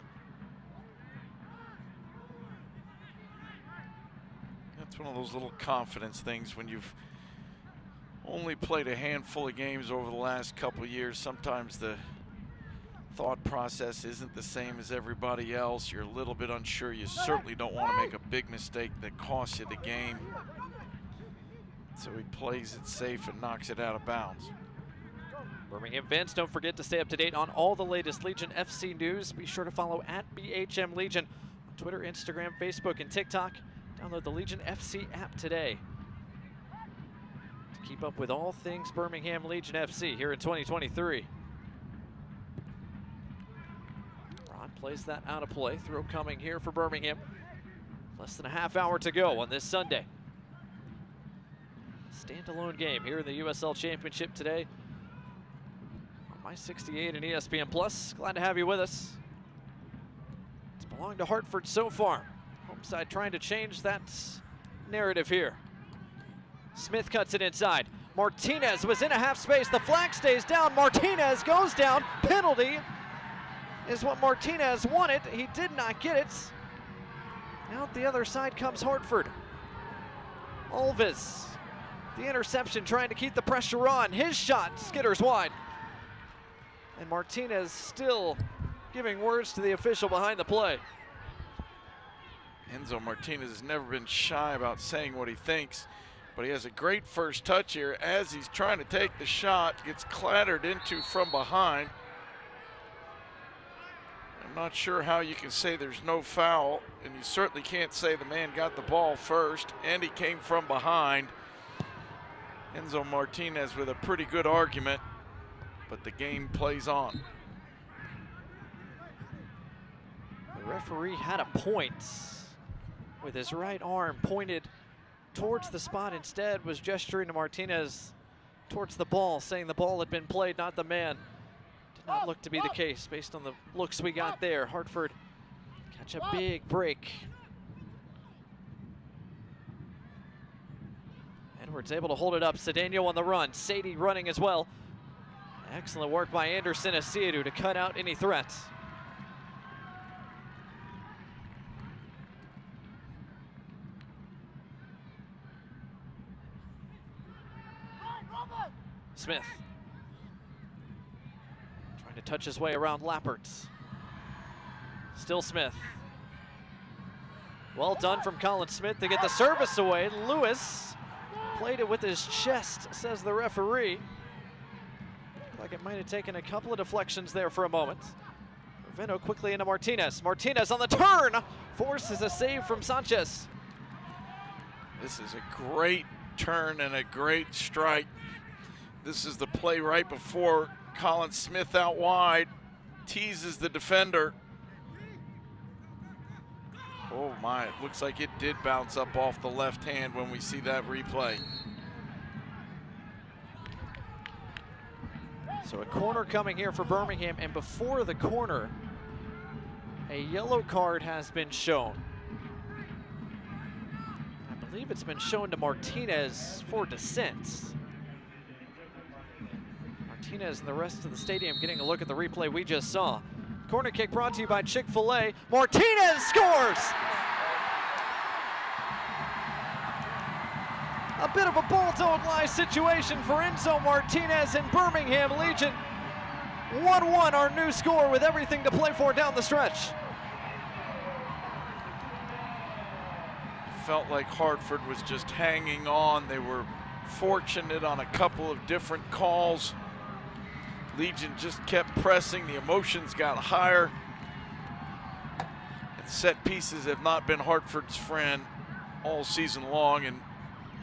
C: That's one of those little confidence things when you've only played a handful of games over the last couple of years. Sometimes the thought process isn't the same as everybody else. You're a little bit unsure. You certainly don't want to make a big mistake that costs you the game. So he plays it safe and knocks it out of bounds.
B: Birmingham fans, don't forget to stay up to date on all the latest Legion FC news. Be sure to follow at BHM Legion on Twitter, Instagram, Facebook, and TikTok. Download the Legion FC app today to keep up with all things Birmingham Legion FC here in 2023. Ron plays that out of play. Throw coming here for Birmingham. Less than a half hour to go on this Sunday. Standalone game here in the USL Championship today on My 68 and ESPN Plus. Glad to have you with us. It's belonged to Hartford so far. Home side trying to change that narrative here. Smith cuts it inside. Martinez was in a half space. The flag stays down. Martinez goes down. Penalty is what Martinez wanted. He did not get it. Out the other side comes Hartford. Alves. The interception, trying to keep the pressure on. His shot skitters wide. And Martinez still giving words to the official behind the play.
C: Enzo Martinez has never been shy about saying what he thinks, but he has a great first touch here as he's trying to take the shot, gets clattered into from behind. I'm not sure how you can say there's no foul, and you certainly can't say the man got the ball first and he came from behind. Enzo Martinez with a pretty good argument, but the game plays on.
B: The referee had a point with his right arm pointed towards the spot. Instead was gesturing to Martinez towards the ball, saying the ball had been played, not the man. Did not look to be the case based on the looks we got there. Hartford catch a big break. Edwards able to hold it up. Cedeno on the run. Sadie running as well. Excellent work by Anderson Asiadu to cut out any threats. Smith trying to touch his way around Lapperts. Still Smith. Well done from Colin Smith to get the service away. Lewis played it with his chest, says the referee. Like it might have taken a couple of deflections there for a moment. Raveno quickly into Martinez. Martinez on the turn forces a save from Sanchez.
C: This is a great turn and a great strike. This is the play right before Colin Smith out wide teases the defender. Oh my, it looks like it did bounce up off the left hand when we see that replay.
B: So a corner coming here for Birmingham, and before the corner, a yellow card has been shown. I believe it's been shown to Martinez for dissent. Martinez and the rest of the stadium getting a look at the replay we just saw. Corner kick brought to you by Chick-fil-A. Martinez scores! A bit of a bull-don't-lie situation for Enzo Martinez and Birmingham Legion. 1-1, our new score with everything to play for down the stretch.
C: Felt like Hartford was just hanging on. They were fortunate on a couple of different calls. Legion just kept pressing. The emotions got higher. And set pieces have not been Hartford's friend all season long, and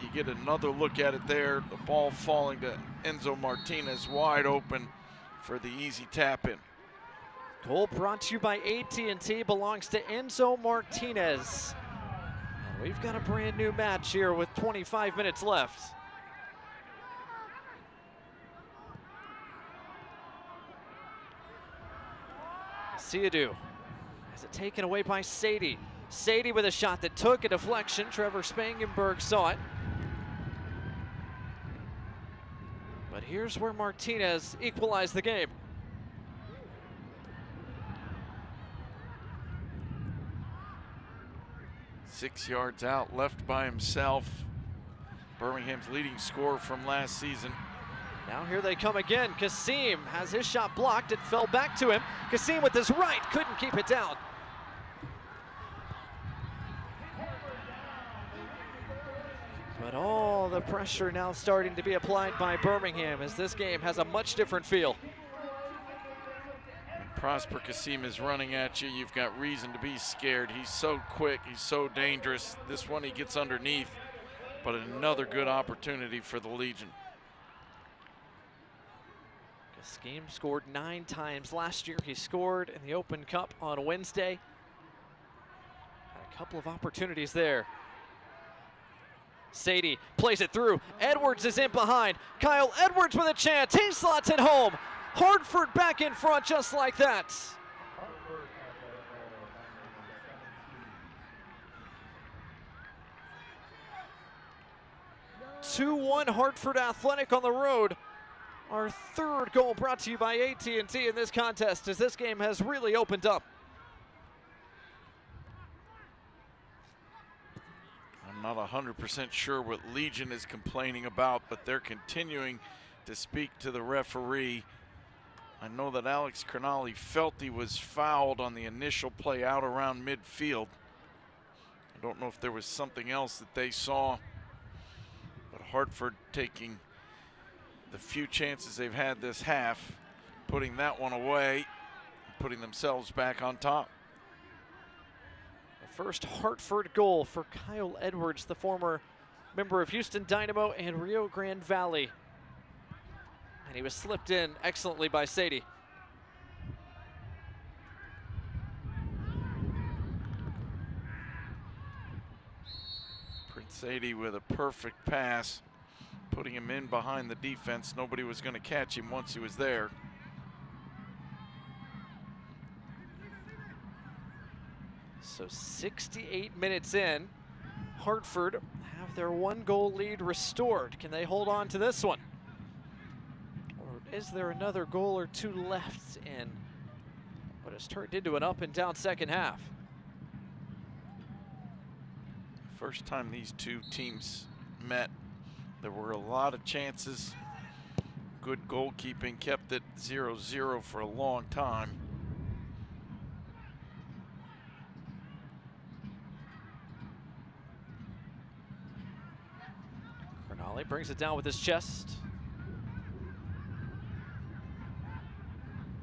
C: you get another look at it there. The ball falling to Enzo Martinez wide open for the easy tap in.
B: Goal brought to you by AT&T belongs to Enzo Martinez. And we've got a brand new match here with 25 minutes left. Siadu has it taken away by Sadie. Sadie with a shot that took a deflection. Trevor Spangenberg saw it. But here's where Martinez equalized the game.
C: Six yards out, left by himself. Birmingham's leading scorer from last season.
B: Now here they come again. Kasim has his shot blocked. It fell back to him. Kasim with his right, couldn't keep it down. But all the pressure now starting to be applied by Birmingham as this game has a much different feel.
C: Prosper Kasim is running at you. You've got reason to be scared. He's so quick, he's so dangerous. This one he gets underneath, but another good opportunity for the Legion.
B: Kasim scored 9 times last year. He scored in the Open Cup on Wednesday. Had a couple of opportunities there. Sadie plays it through. Edwards is in behind. Kyle Edwards with a chance. He slots it home. Hartford back in front just like that. 2-1 Hartford Athletic on the road. Our third goal brought to you by AT&T in this contest as this game has really opened up.
C: I'm not 100% sure what Legion is complaining about, but they're continuing to speak to the referee. I know that Alex Cronali felt he was fouled on the initial play out around midfield. I don't know if there was something else that they saw, but Hartford taking the few chances they've had this half, putting that one away, putting themselves back on top.
B: The first Hartford goal for Kyle Edwards, the former member of Houston Dynamo and Rio Grande Valley. And he was slipped in excellently by Sadie.
C: Prince Sadie with a perfect pass, putting him in behind the defense. Nobody was going to catch him once he was there.
B: So 68 minutes in, Hartford have their 1-goal lead restored. Can they hold on to this one? Or is there another goal or two left in what has turned into an up and down second half?
C: First time these two teams met, there were a lot of chances. Good goalkeeping kept it 0-0 for a long time.
B: Cronali brings it down with his chest.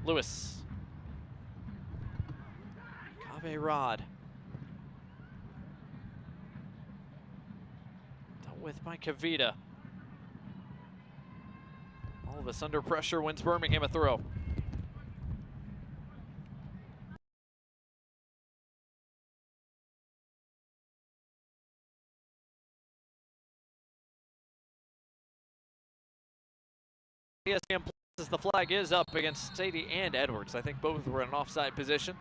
B: Lewis. Cave Rod. Dealt with by Kavita. All of us under pressure, wins Birmingham a throw. As the flag is up against Sadie and Edwards. I think both were in an offside position.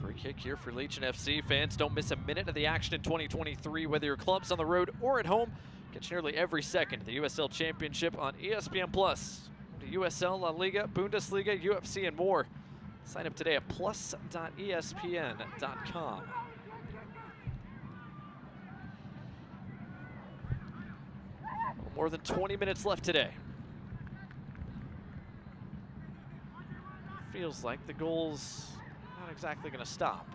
B: Free kick here for Legion FC. Fans, don't miss a minute of the action in 2023, whether your club's on the road or at home. Catch nearly every second of the USL Championship on ESPN+. The USL, La Liga, Bundesliga, UFC, and more. Sign up today at plus.espn.com. More than 20 minutes left today. Feels like the goal's not exactly going to stop.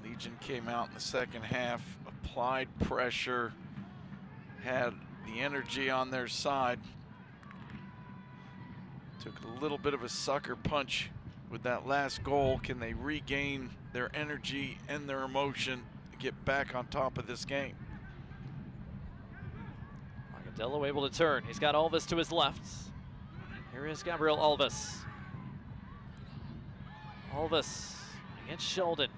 C: Legion came out in the second half, applied pressure, had the energy on their side. Took a little bit of a sucker punch with that last goal. Can they regain their energy and their emotion to get back on top of this game?
B: Dello able to turn. He's got Alves to his left. Here is Gabriel Alves. Alves against Sheldon.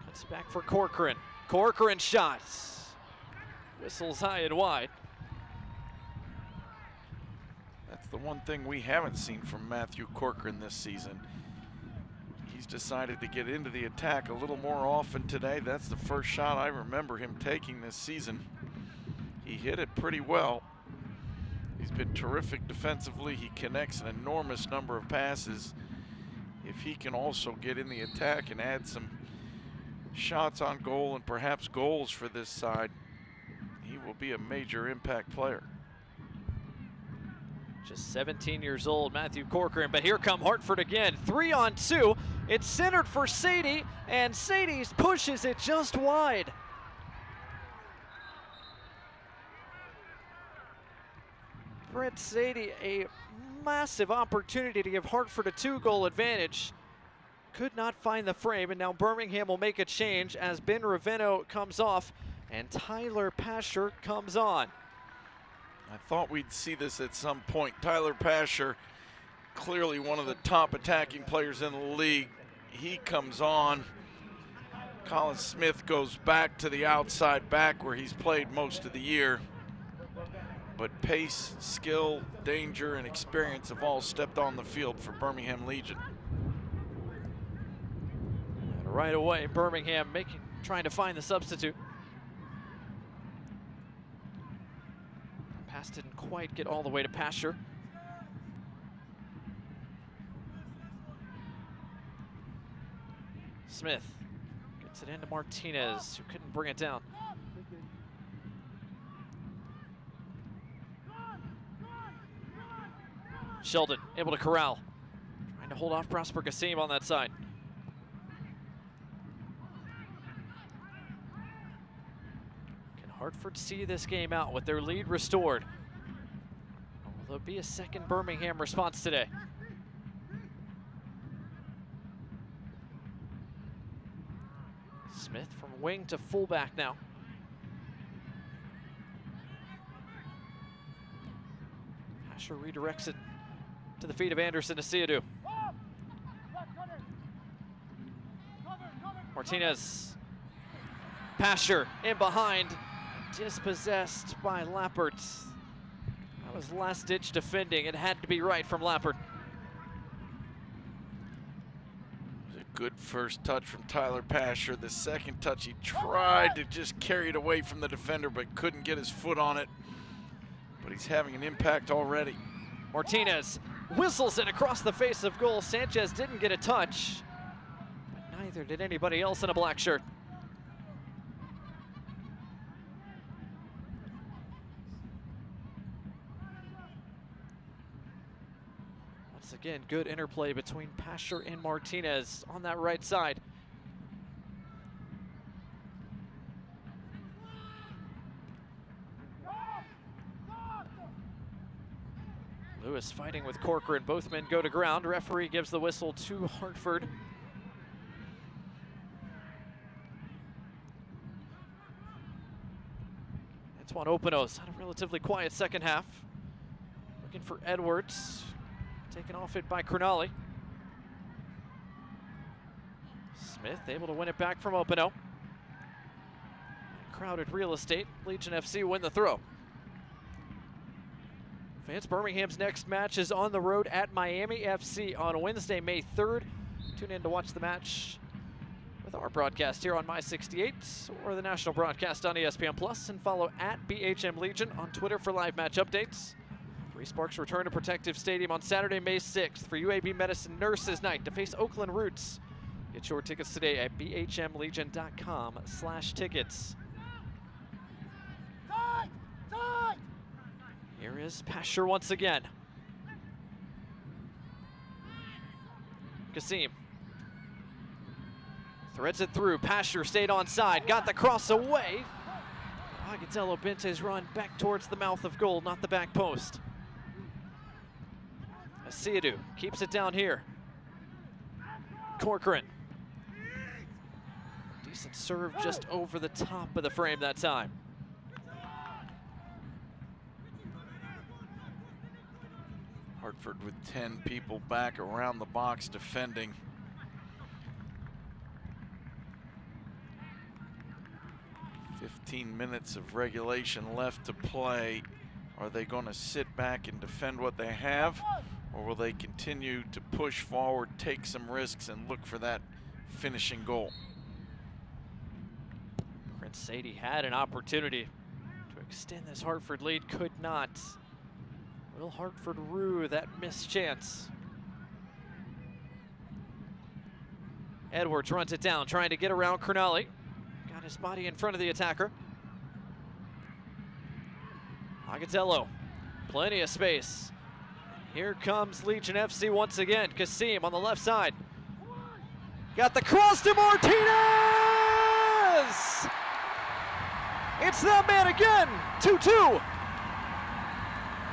B: Cuts back for Corcoran. Corcoran shots. Whistles high and wide.
C: That's the one thing we haven't seen from Matthew Corcoran this season. He's decided to get into the attack a little more often today. That's the first shot I remember him taking this season. He hit it pretty well. He's been terrific defensively. He connects an enormous number of passes. If he can also get in the attack and add some shots on goal and perhaps goals for this side, he will be a major impact player.
B: Just 17 years old, Matthew Corcoran, but here come Hartford again. 3-on-2. It's centered for Sadie, and Sadie pushes it just wide. Brett Sadie, a massive opportunity to give Hartford a 2-goal advantage. Could not find the frame, and now Birmingham will make a change as Ben Raveno comes off and Tyler Pasher comes on.
C: I thought we'd see this at some point. Tyler Pasher, clearly one of the top attacking players in the league. He comes on. Colin Smith goes back to the outside back where he's played most of the year. But pace, skill, danger, and experience have all stepped on the field for Birmingham Legion.
B: And right away, Birmingham trying to find the substitute. Pass didn't quite get all the way to Pasher. Smith gets it into Martinez, who couldn't bring it down. Sheldon able to corral. Trying to hold off Prosper Kassim on that side. Can Hartford see this game out with their lead restored? Or will there be a second Birmingham response today? Smith from wing to fullback now. Pasher redirects it to the feet of Anderson Asiadu. Martinez. Pasher in behind. Dispossessed by Lappert. That was last-ditch defending. It had to be right from Lappert.
C: Good first touch from Tyler Pasher. The second touch, he tried to just carry it away from the defender, but couldn't get his foot on it. But he's having an impact already.
B: Martinez whistles it across the face of goal. Sanchez didn't get a touch, but neither did anybody else in a black shirt. Once again, good interplay between Pasher and Martinez on that right side. Lewis fighting with Corcoran. Both men go to ground. Referee gives the whistle to Hartford. Antoine Opanos had a relatively quiet second half. Looking for Edwards. Taken off it by Crognali. Smith able to win it back from Opano. crowded real estate. Legion FC win the throw. Fans, Birmingham's next match is on the road at Miami FC on Wednesday, May 3rd. Tune in to watch the match with our broadcast here on My 68 or the national broadcast on ESPN Plus, and follow at BHM Legion on Twitter for live match updates. Three Sparks return to Protective Stadium on Saturday, May 6th for UAB Medicine Nurses Night to face Oakland Roots. Get your tickets today at bhmlegion.com/tickets. Here is Pasher once again. Kasim threads it through. Pasher stayed onside, got the cross away. Agudelo Bente's run back towards the mouth of goal, not the back post. Asiadu keeps it down here. Corcoran. Decent serve just over the top of the frame that time.
C: Hartford with 10 people back around the box defending. "15 minutes of regulation left to play. Are they going to sit back and defend what they have, or will they continue to push forward, take some risks, and look for that finishing goal?"
B: Prince Sadie had an opportunity to extend this Hartford lead, could not. Will Hartford rue that missed chance? Edwards runs it down, trying to get around Crognale. Got his body in front of the attacker. Agudelo, plenty of space. Here comes Legion FC once again. Kasim on the left side. Got the cross to Martinez! It's that man again, 2-2.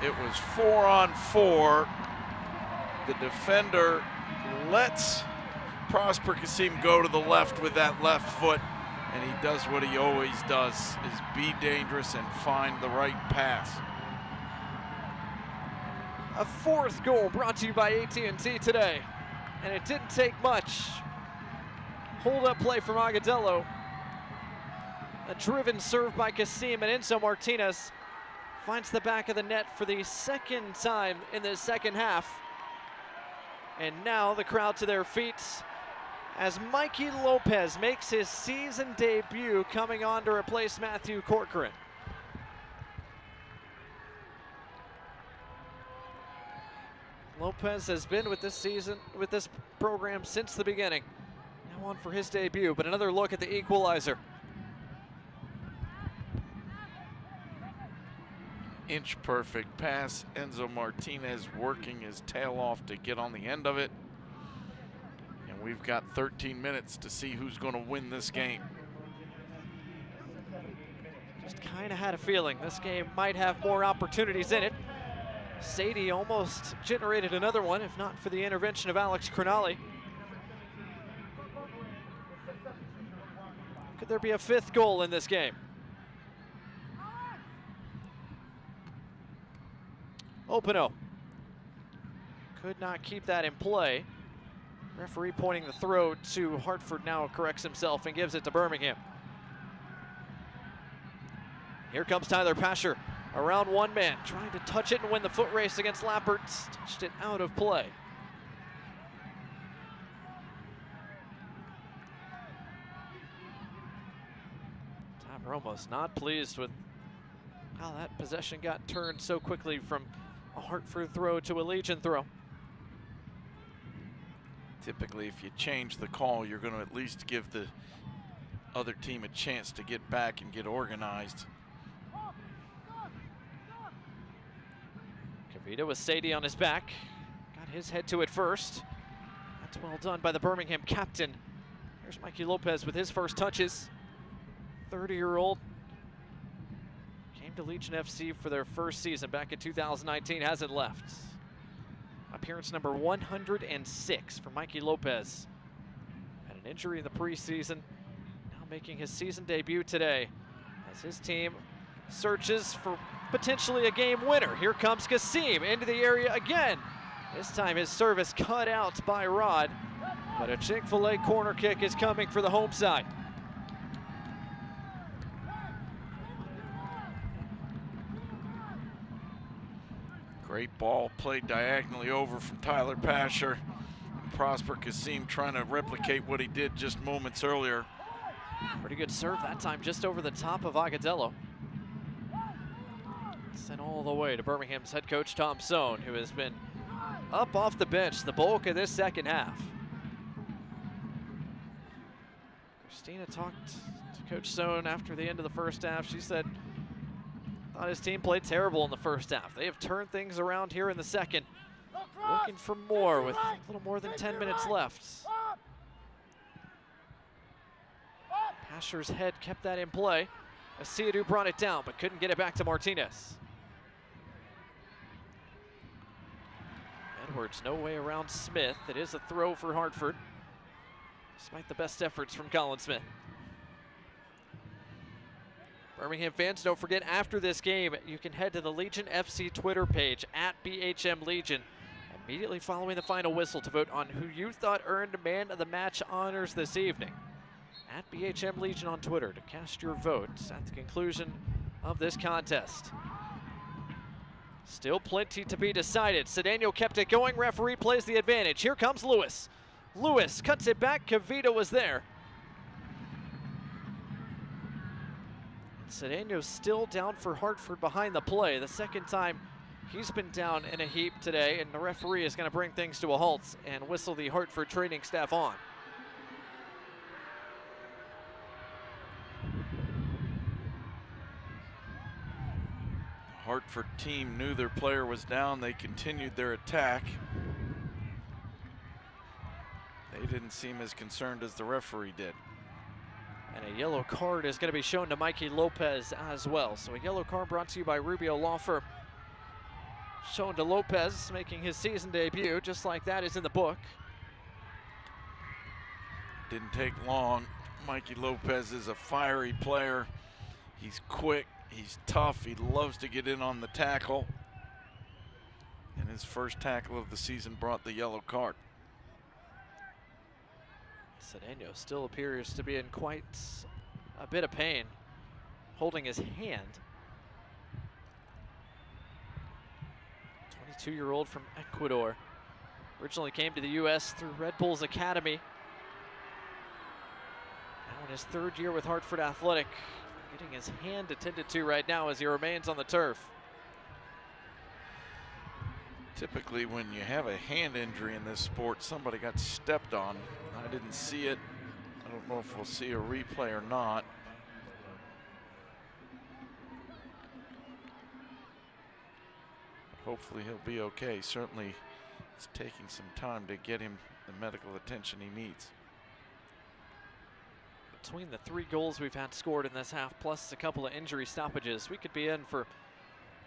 C: It was 4-on-4. The defender lets Prosper Kasim go to the left with that left foot, and he does what he always does, is be dangerous and find the right pass.
B: A fourth goal brought to you by AT&T today, and it didn't take much. Hold-up play from Agudelo. A driven serve by Kasim, and Enzo Martinez finds the back of the net for the second time in the second half. And now the crowd to their feet as Mikey Lopez makes his season debut, coming on to replace Matthew Corcoran. Lopez has been with this program since the beginning. Now on for his debut, but another look at the equalizer.
C: Inch perfect pass. Enzo Martinez working his tail off to get on the end of it. And we've got 13 minutes to see who's going to win this game.
B: Just kind of had a feeling this game might have more opportunities in it. Sadie almost generated another one, if not for the intervention of Alex Crognale. Could there be a fifth goal in this game? Opino could not keep that in play. Referee pointing the throw to Hartford now corrects himself and gives it to Birmingham. Here comes Tyler Pasher around one man, trying to touch it and win the foot race against Lappert. Touched it out of play. Tom Ramos not pleased with how that possession got turned so quickly from a Hartford throw to a Legion throw.
C: Typically, if you change the call, you're going to at least give the other team a chance to get back and get organized.
B: Kavita with Sadie on his back. Got his head to it first. That's well done by the Birmingham captain. Here's Mikey Lopez with his first touches. 30-year-old. To Legion FC for their first season back in 2019, hasn't left. Appearance number 106 for Mikey Lopez. Had an injury in the preseason, now making his season debut today as his team searches for potentially a game winner. Here comes Kasim into the area again. This time his service cut out by Rod, but a Chick-fil-A corner kick is coming for the home side.
C: Great ball played diagonally over from Tyler Pasher. Prosper Kasim trying to replicate what he did just moments earlier.
B: Pretty good serve that time, just over the top of Agadello. Sent all the way to Birmingham's head coach Tom Sohn, who has been up off the bench the bulk of this second half. Christina talked to Coach Sohn after the end of the first half. She said, thought his team played terrible in the first half. They have turned things around here in the second. Looking for more with a little more than 10 minutes left. Pasher's head kept that in play. Asiadu brought it down, but couldn't get it back to Martinez. Edwards, no way around Smith. It is a throw for Hartford, despite the best efforts from Colin Smith. Birmingham fans, don't forget, after this game, you can head to the Legion FC Twitter page, @BHM Legion, immediately following the final whistle to vote on who you thought earned Man of the Match honors this evening. @BHM Legion on Twitter to cast your votes at the conclusion of this contest. Still plenty to be decided. Cedeno kept it going. Referee plays the advantage. Here comes Lewis. Lewis cuts it back. Cavito was there. Cedeno still down for Hartford behind the play. The second time he's been down in a heap today, and the referee is going to bring things to a halt and whistle the Hartford training staff on.
C: Hartford team knew their player was down. They continued their attack. They didn't seem as concerned as the referee did.
B: And a yellow card is going to be shown to Mikey Lopez as well. So a yellow card brought to you by Rubio Law Firm. Shown to Lopez, making his season debut, just like that is in the book.
C: Didn't take long. Mikey Lopez is a fiery player. He's quick, he's tough, he loves to get in on the tackle. And his first tackle of the season brought the yellow card.
B: Cedeno still appears to be in quite a bit of pain, holding his hand. 22-year-old from Ecuador. Originally came to the U.S. through Red Bull's academy. Now in his third year with Hartford Athletic, getting his hand attended to right now as he remains on the turf.
C: Typically when you have a hand injury in this sport, somebody got stepped on. I didn't see it. I don't know if we'll see a replay or not. Hopefully he'll be okay. Certainly it's taking some time to get him the medical attention he needs.
B: Between the 3 goals we've had scored in this half, plus a couple of injury stoppages, we could be in for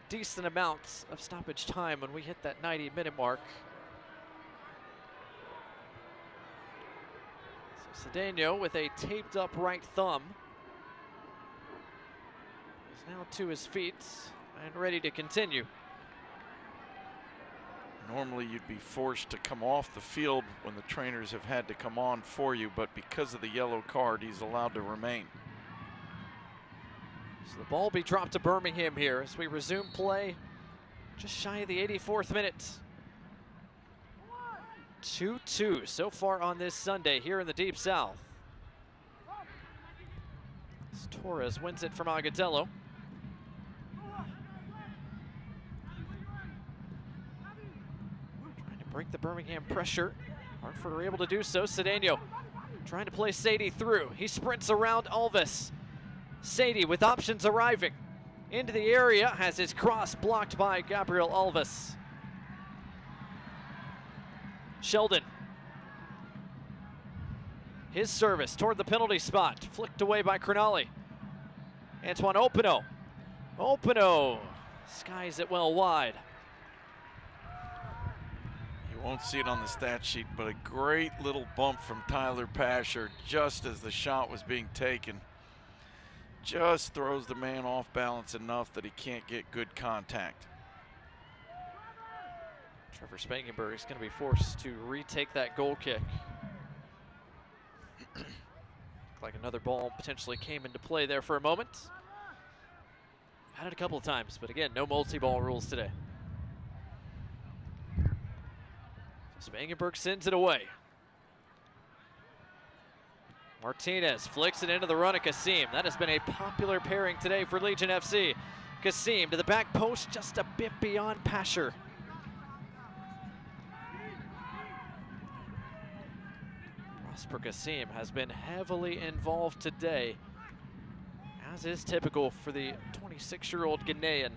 B: decent amounts of stoppage time when we hit that 90-minute mark. So Cedeno with a taped up right thumb is now to his feet and ready to continue.
C: Normally you'd be forced to come off the field when the trainers have had to come on for you, but because of the yellow card, he's allowed to remain.
B: So the ball will be dropped to Birmingham here as we resume play just shy of the 84th minute. 2-2 so far on this Sunday here in the Deep South. As Torres wins it from Agadello. Trying to break the Birmingham pressure. Hartford are able to do so. Cedeno trying to play Sadie through. He sprints around Alvis. Sadie with options arriving into the area, has his cross blocked by Gabriel Alvis. Sheldon. His service toward the penalty spot, flicked away by Cronali. Antoine Opino. Opino skies it well wide.
C: You won't see it on the stat sheet, but a great little bump from Tyler Pasher just as the shot was being taken. Just throws the man off balance enough that he can't get good contact.
B: Trevor Spangenberg is going to be forced to retake that goal kick. Like another ball potentially came into play there for a moment. Had it a couple of times, but again, no multi-ball rules today. Spangenberg sends it away. Martinez flicks it into the run of Kasim. That has been a popular pairing today for Legion FC. Kasim to the back post, just a bit beyond Pasher. Prosper Kasim has been heavily involved today, as is typical for the 26-year-old Ghanaian.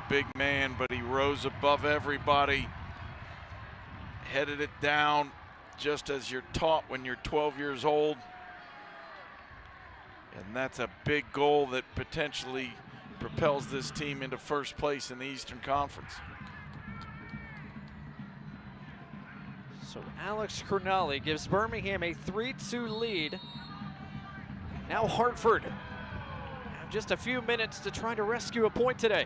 C: Big man, but he rose above everybody, headed it down just as you're taught when you're 12 years old. And that's a big goal that potentially propels this team into first place in the Eastern Conference.
B: So Alex Crognale gives Birmingham a 3-2 lead. Now Hartford have just a few minutes to try to rescue a point today.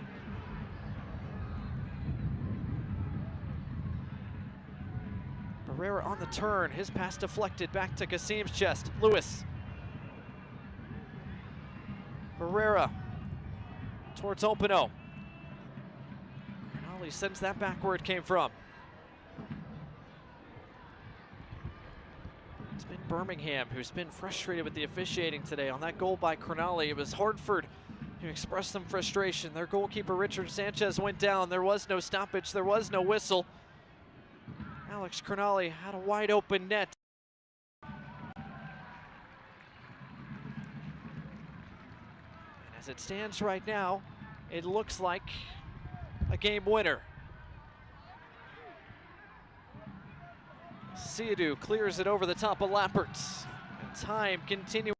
B: Barrera on the turn, his pass deflected back to Kasim's chest. Lewis. Barrera towards Opino. Crognale sends that back where it came from. It's been Birmingham who's been frustrated with the officiating today. On that goal by Crognale, it was Hartford who expressed some frustration. Their goalkeeper Richard Sanchez went down. There was no stoppage, there was no whistle. Alex Crognale had a wide open net. And as it stands right now, it looks like a game winner. Siadu clears it over the top of Lapperts. And time continuing.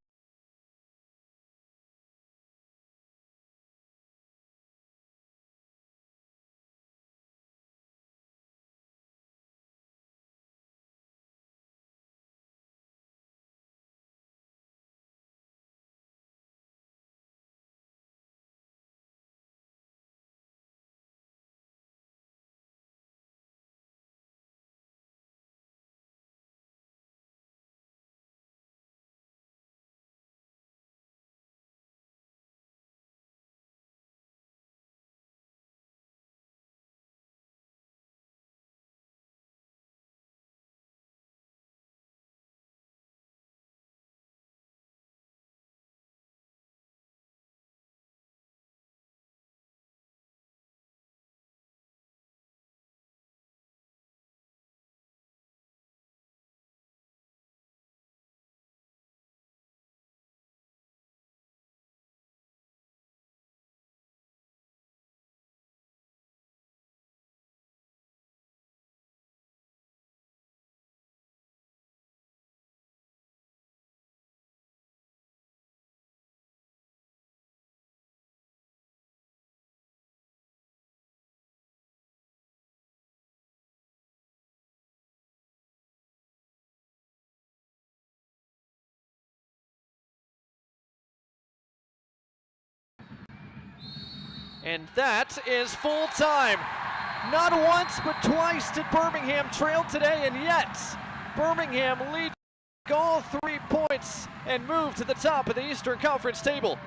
B: And that is full time. Not once, but twice did Birmingham trail today, and yet Birmingham leads all 3 points and move to the top of the Eastern Conference table.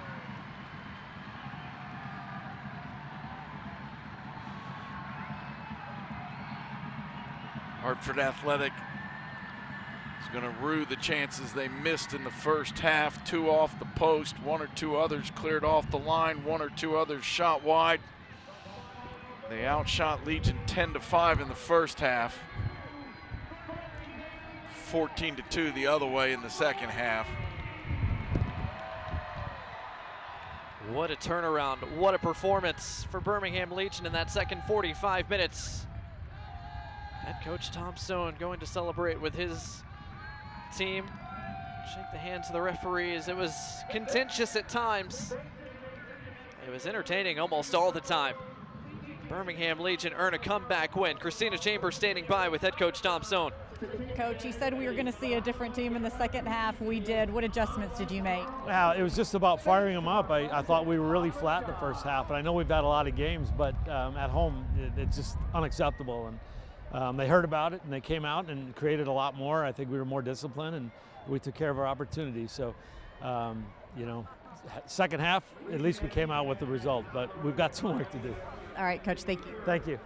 C: Hartford Athletic is going to rue the chances they missed in the first half. 2 off the post, 1 or 2 others cleared off the line, 1 or 2 others shot wide. They outshot Legion 10-5 in the first half. 14-2 the other way in the second half.
B: What a turnaround, what a performance for Birmingham Legion in that second 45 minutes. Head coach Tom Sohn going to celebrate with his team. Shake the hands of the referees. It was contentious at times. It was entertaining almost all the time. Birmingham Legion earn a comeback win. Christina Chambers standing by with head coach Tom Sohn.
G: Coach, you said we were going to see a different team in the second half. We did. What adjustments did you make?
O: Well, it was just about firing them up. I thought we were really flat in the first half, and I know we've had a lot of games, but at home it's just unacceptable. And they heard about it and they came out and created a lot more. I think we were more disciplined and we took care of our opportunities. So, you know, second half, at least we came out with the result, but we've got some work to do.
G: All right, Coach, thank you.
O: Thank you.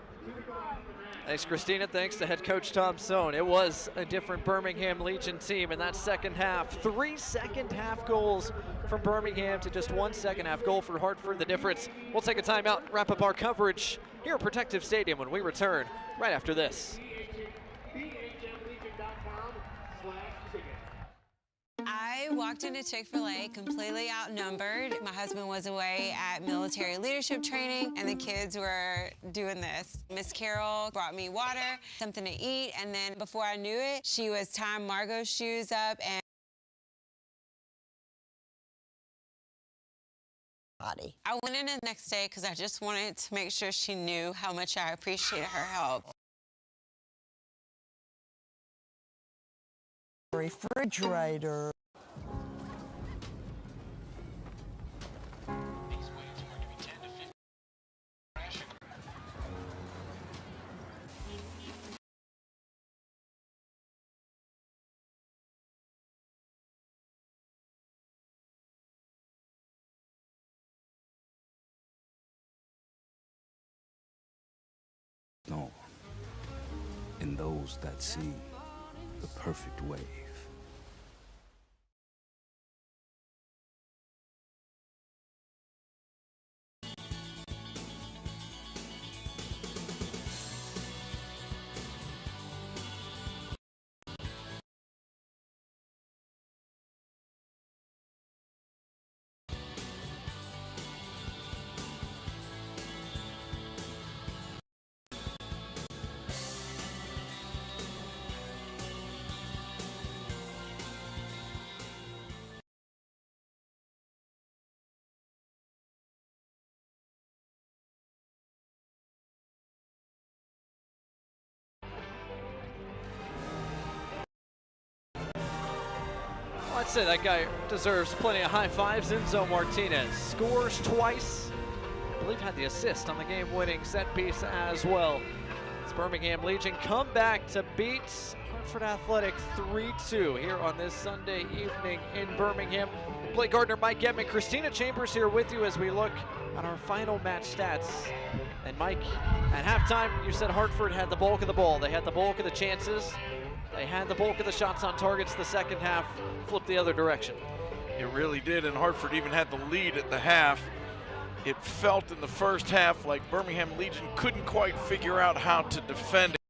B: Thanks, Christina. Thanks to head coach Tom Sohn. It was a different Birmingham Legion team in that second half. 3 second half goals from Birmingham to just 1 second half goal for Hartford. The difference. We'll take a timeout, wrap up our coverage here at Protective Stadium when we return right after this.
D: I walked into Chick-fil-A completely outnumbered. My husband was away at military leadership training, and the kids were doing this. Miss Carol brought me water, something to eat, and then before I knew it, she was tying Margot's shoes up and I went in the next day because I just wanted to make sure she knew how much I appreciated her help.
E: Refrigerator.
P: No. In those that see the perfect wave.
B: I'd say that guy deserves plenty of high fives. Enzo Martinez scores twice. I believe had the assist on the game-winning set piece as well. It's Birmingham Legion come back to beat Hartford Athletic 3-2 here on this Sunday evening in Birmingham. Blake Gardner, Mike Getman, Christina Chambers here with you as we look at our final match stats. And Mike, at halftime, you said Hartford had the bulk of the ball. They had the bulk of the chances. They had the bulk of the shots on targets. The second half flipped the other direction.
C: It really did, and Hartford even had the lead at the half. It felt in the first half like Birmingham Legion couldn't quite figure out how to defend it.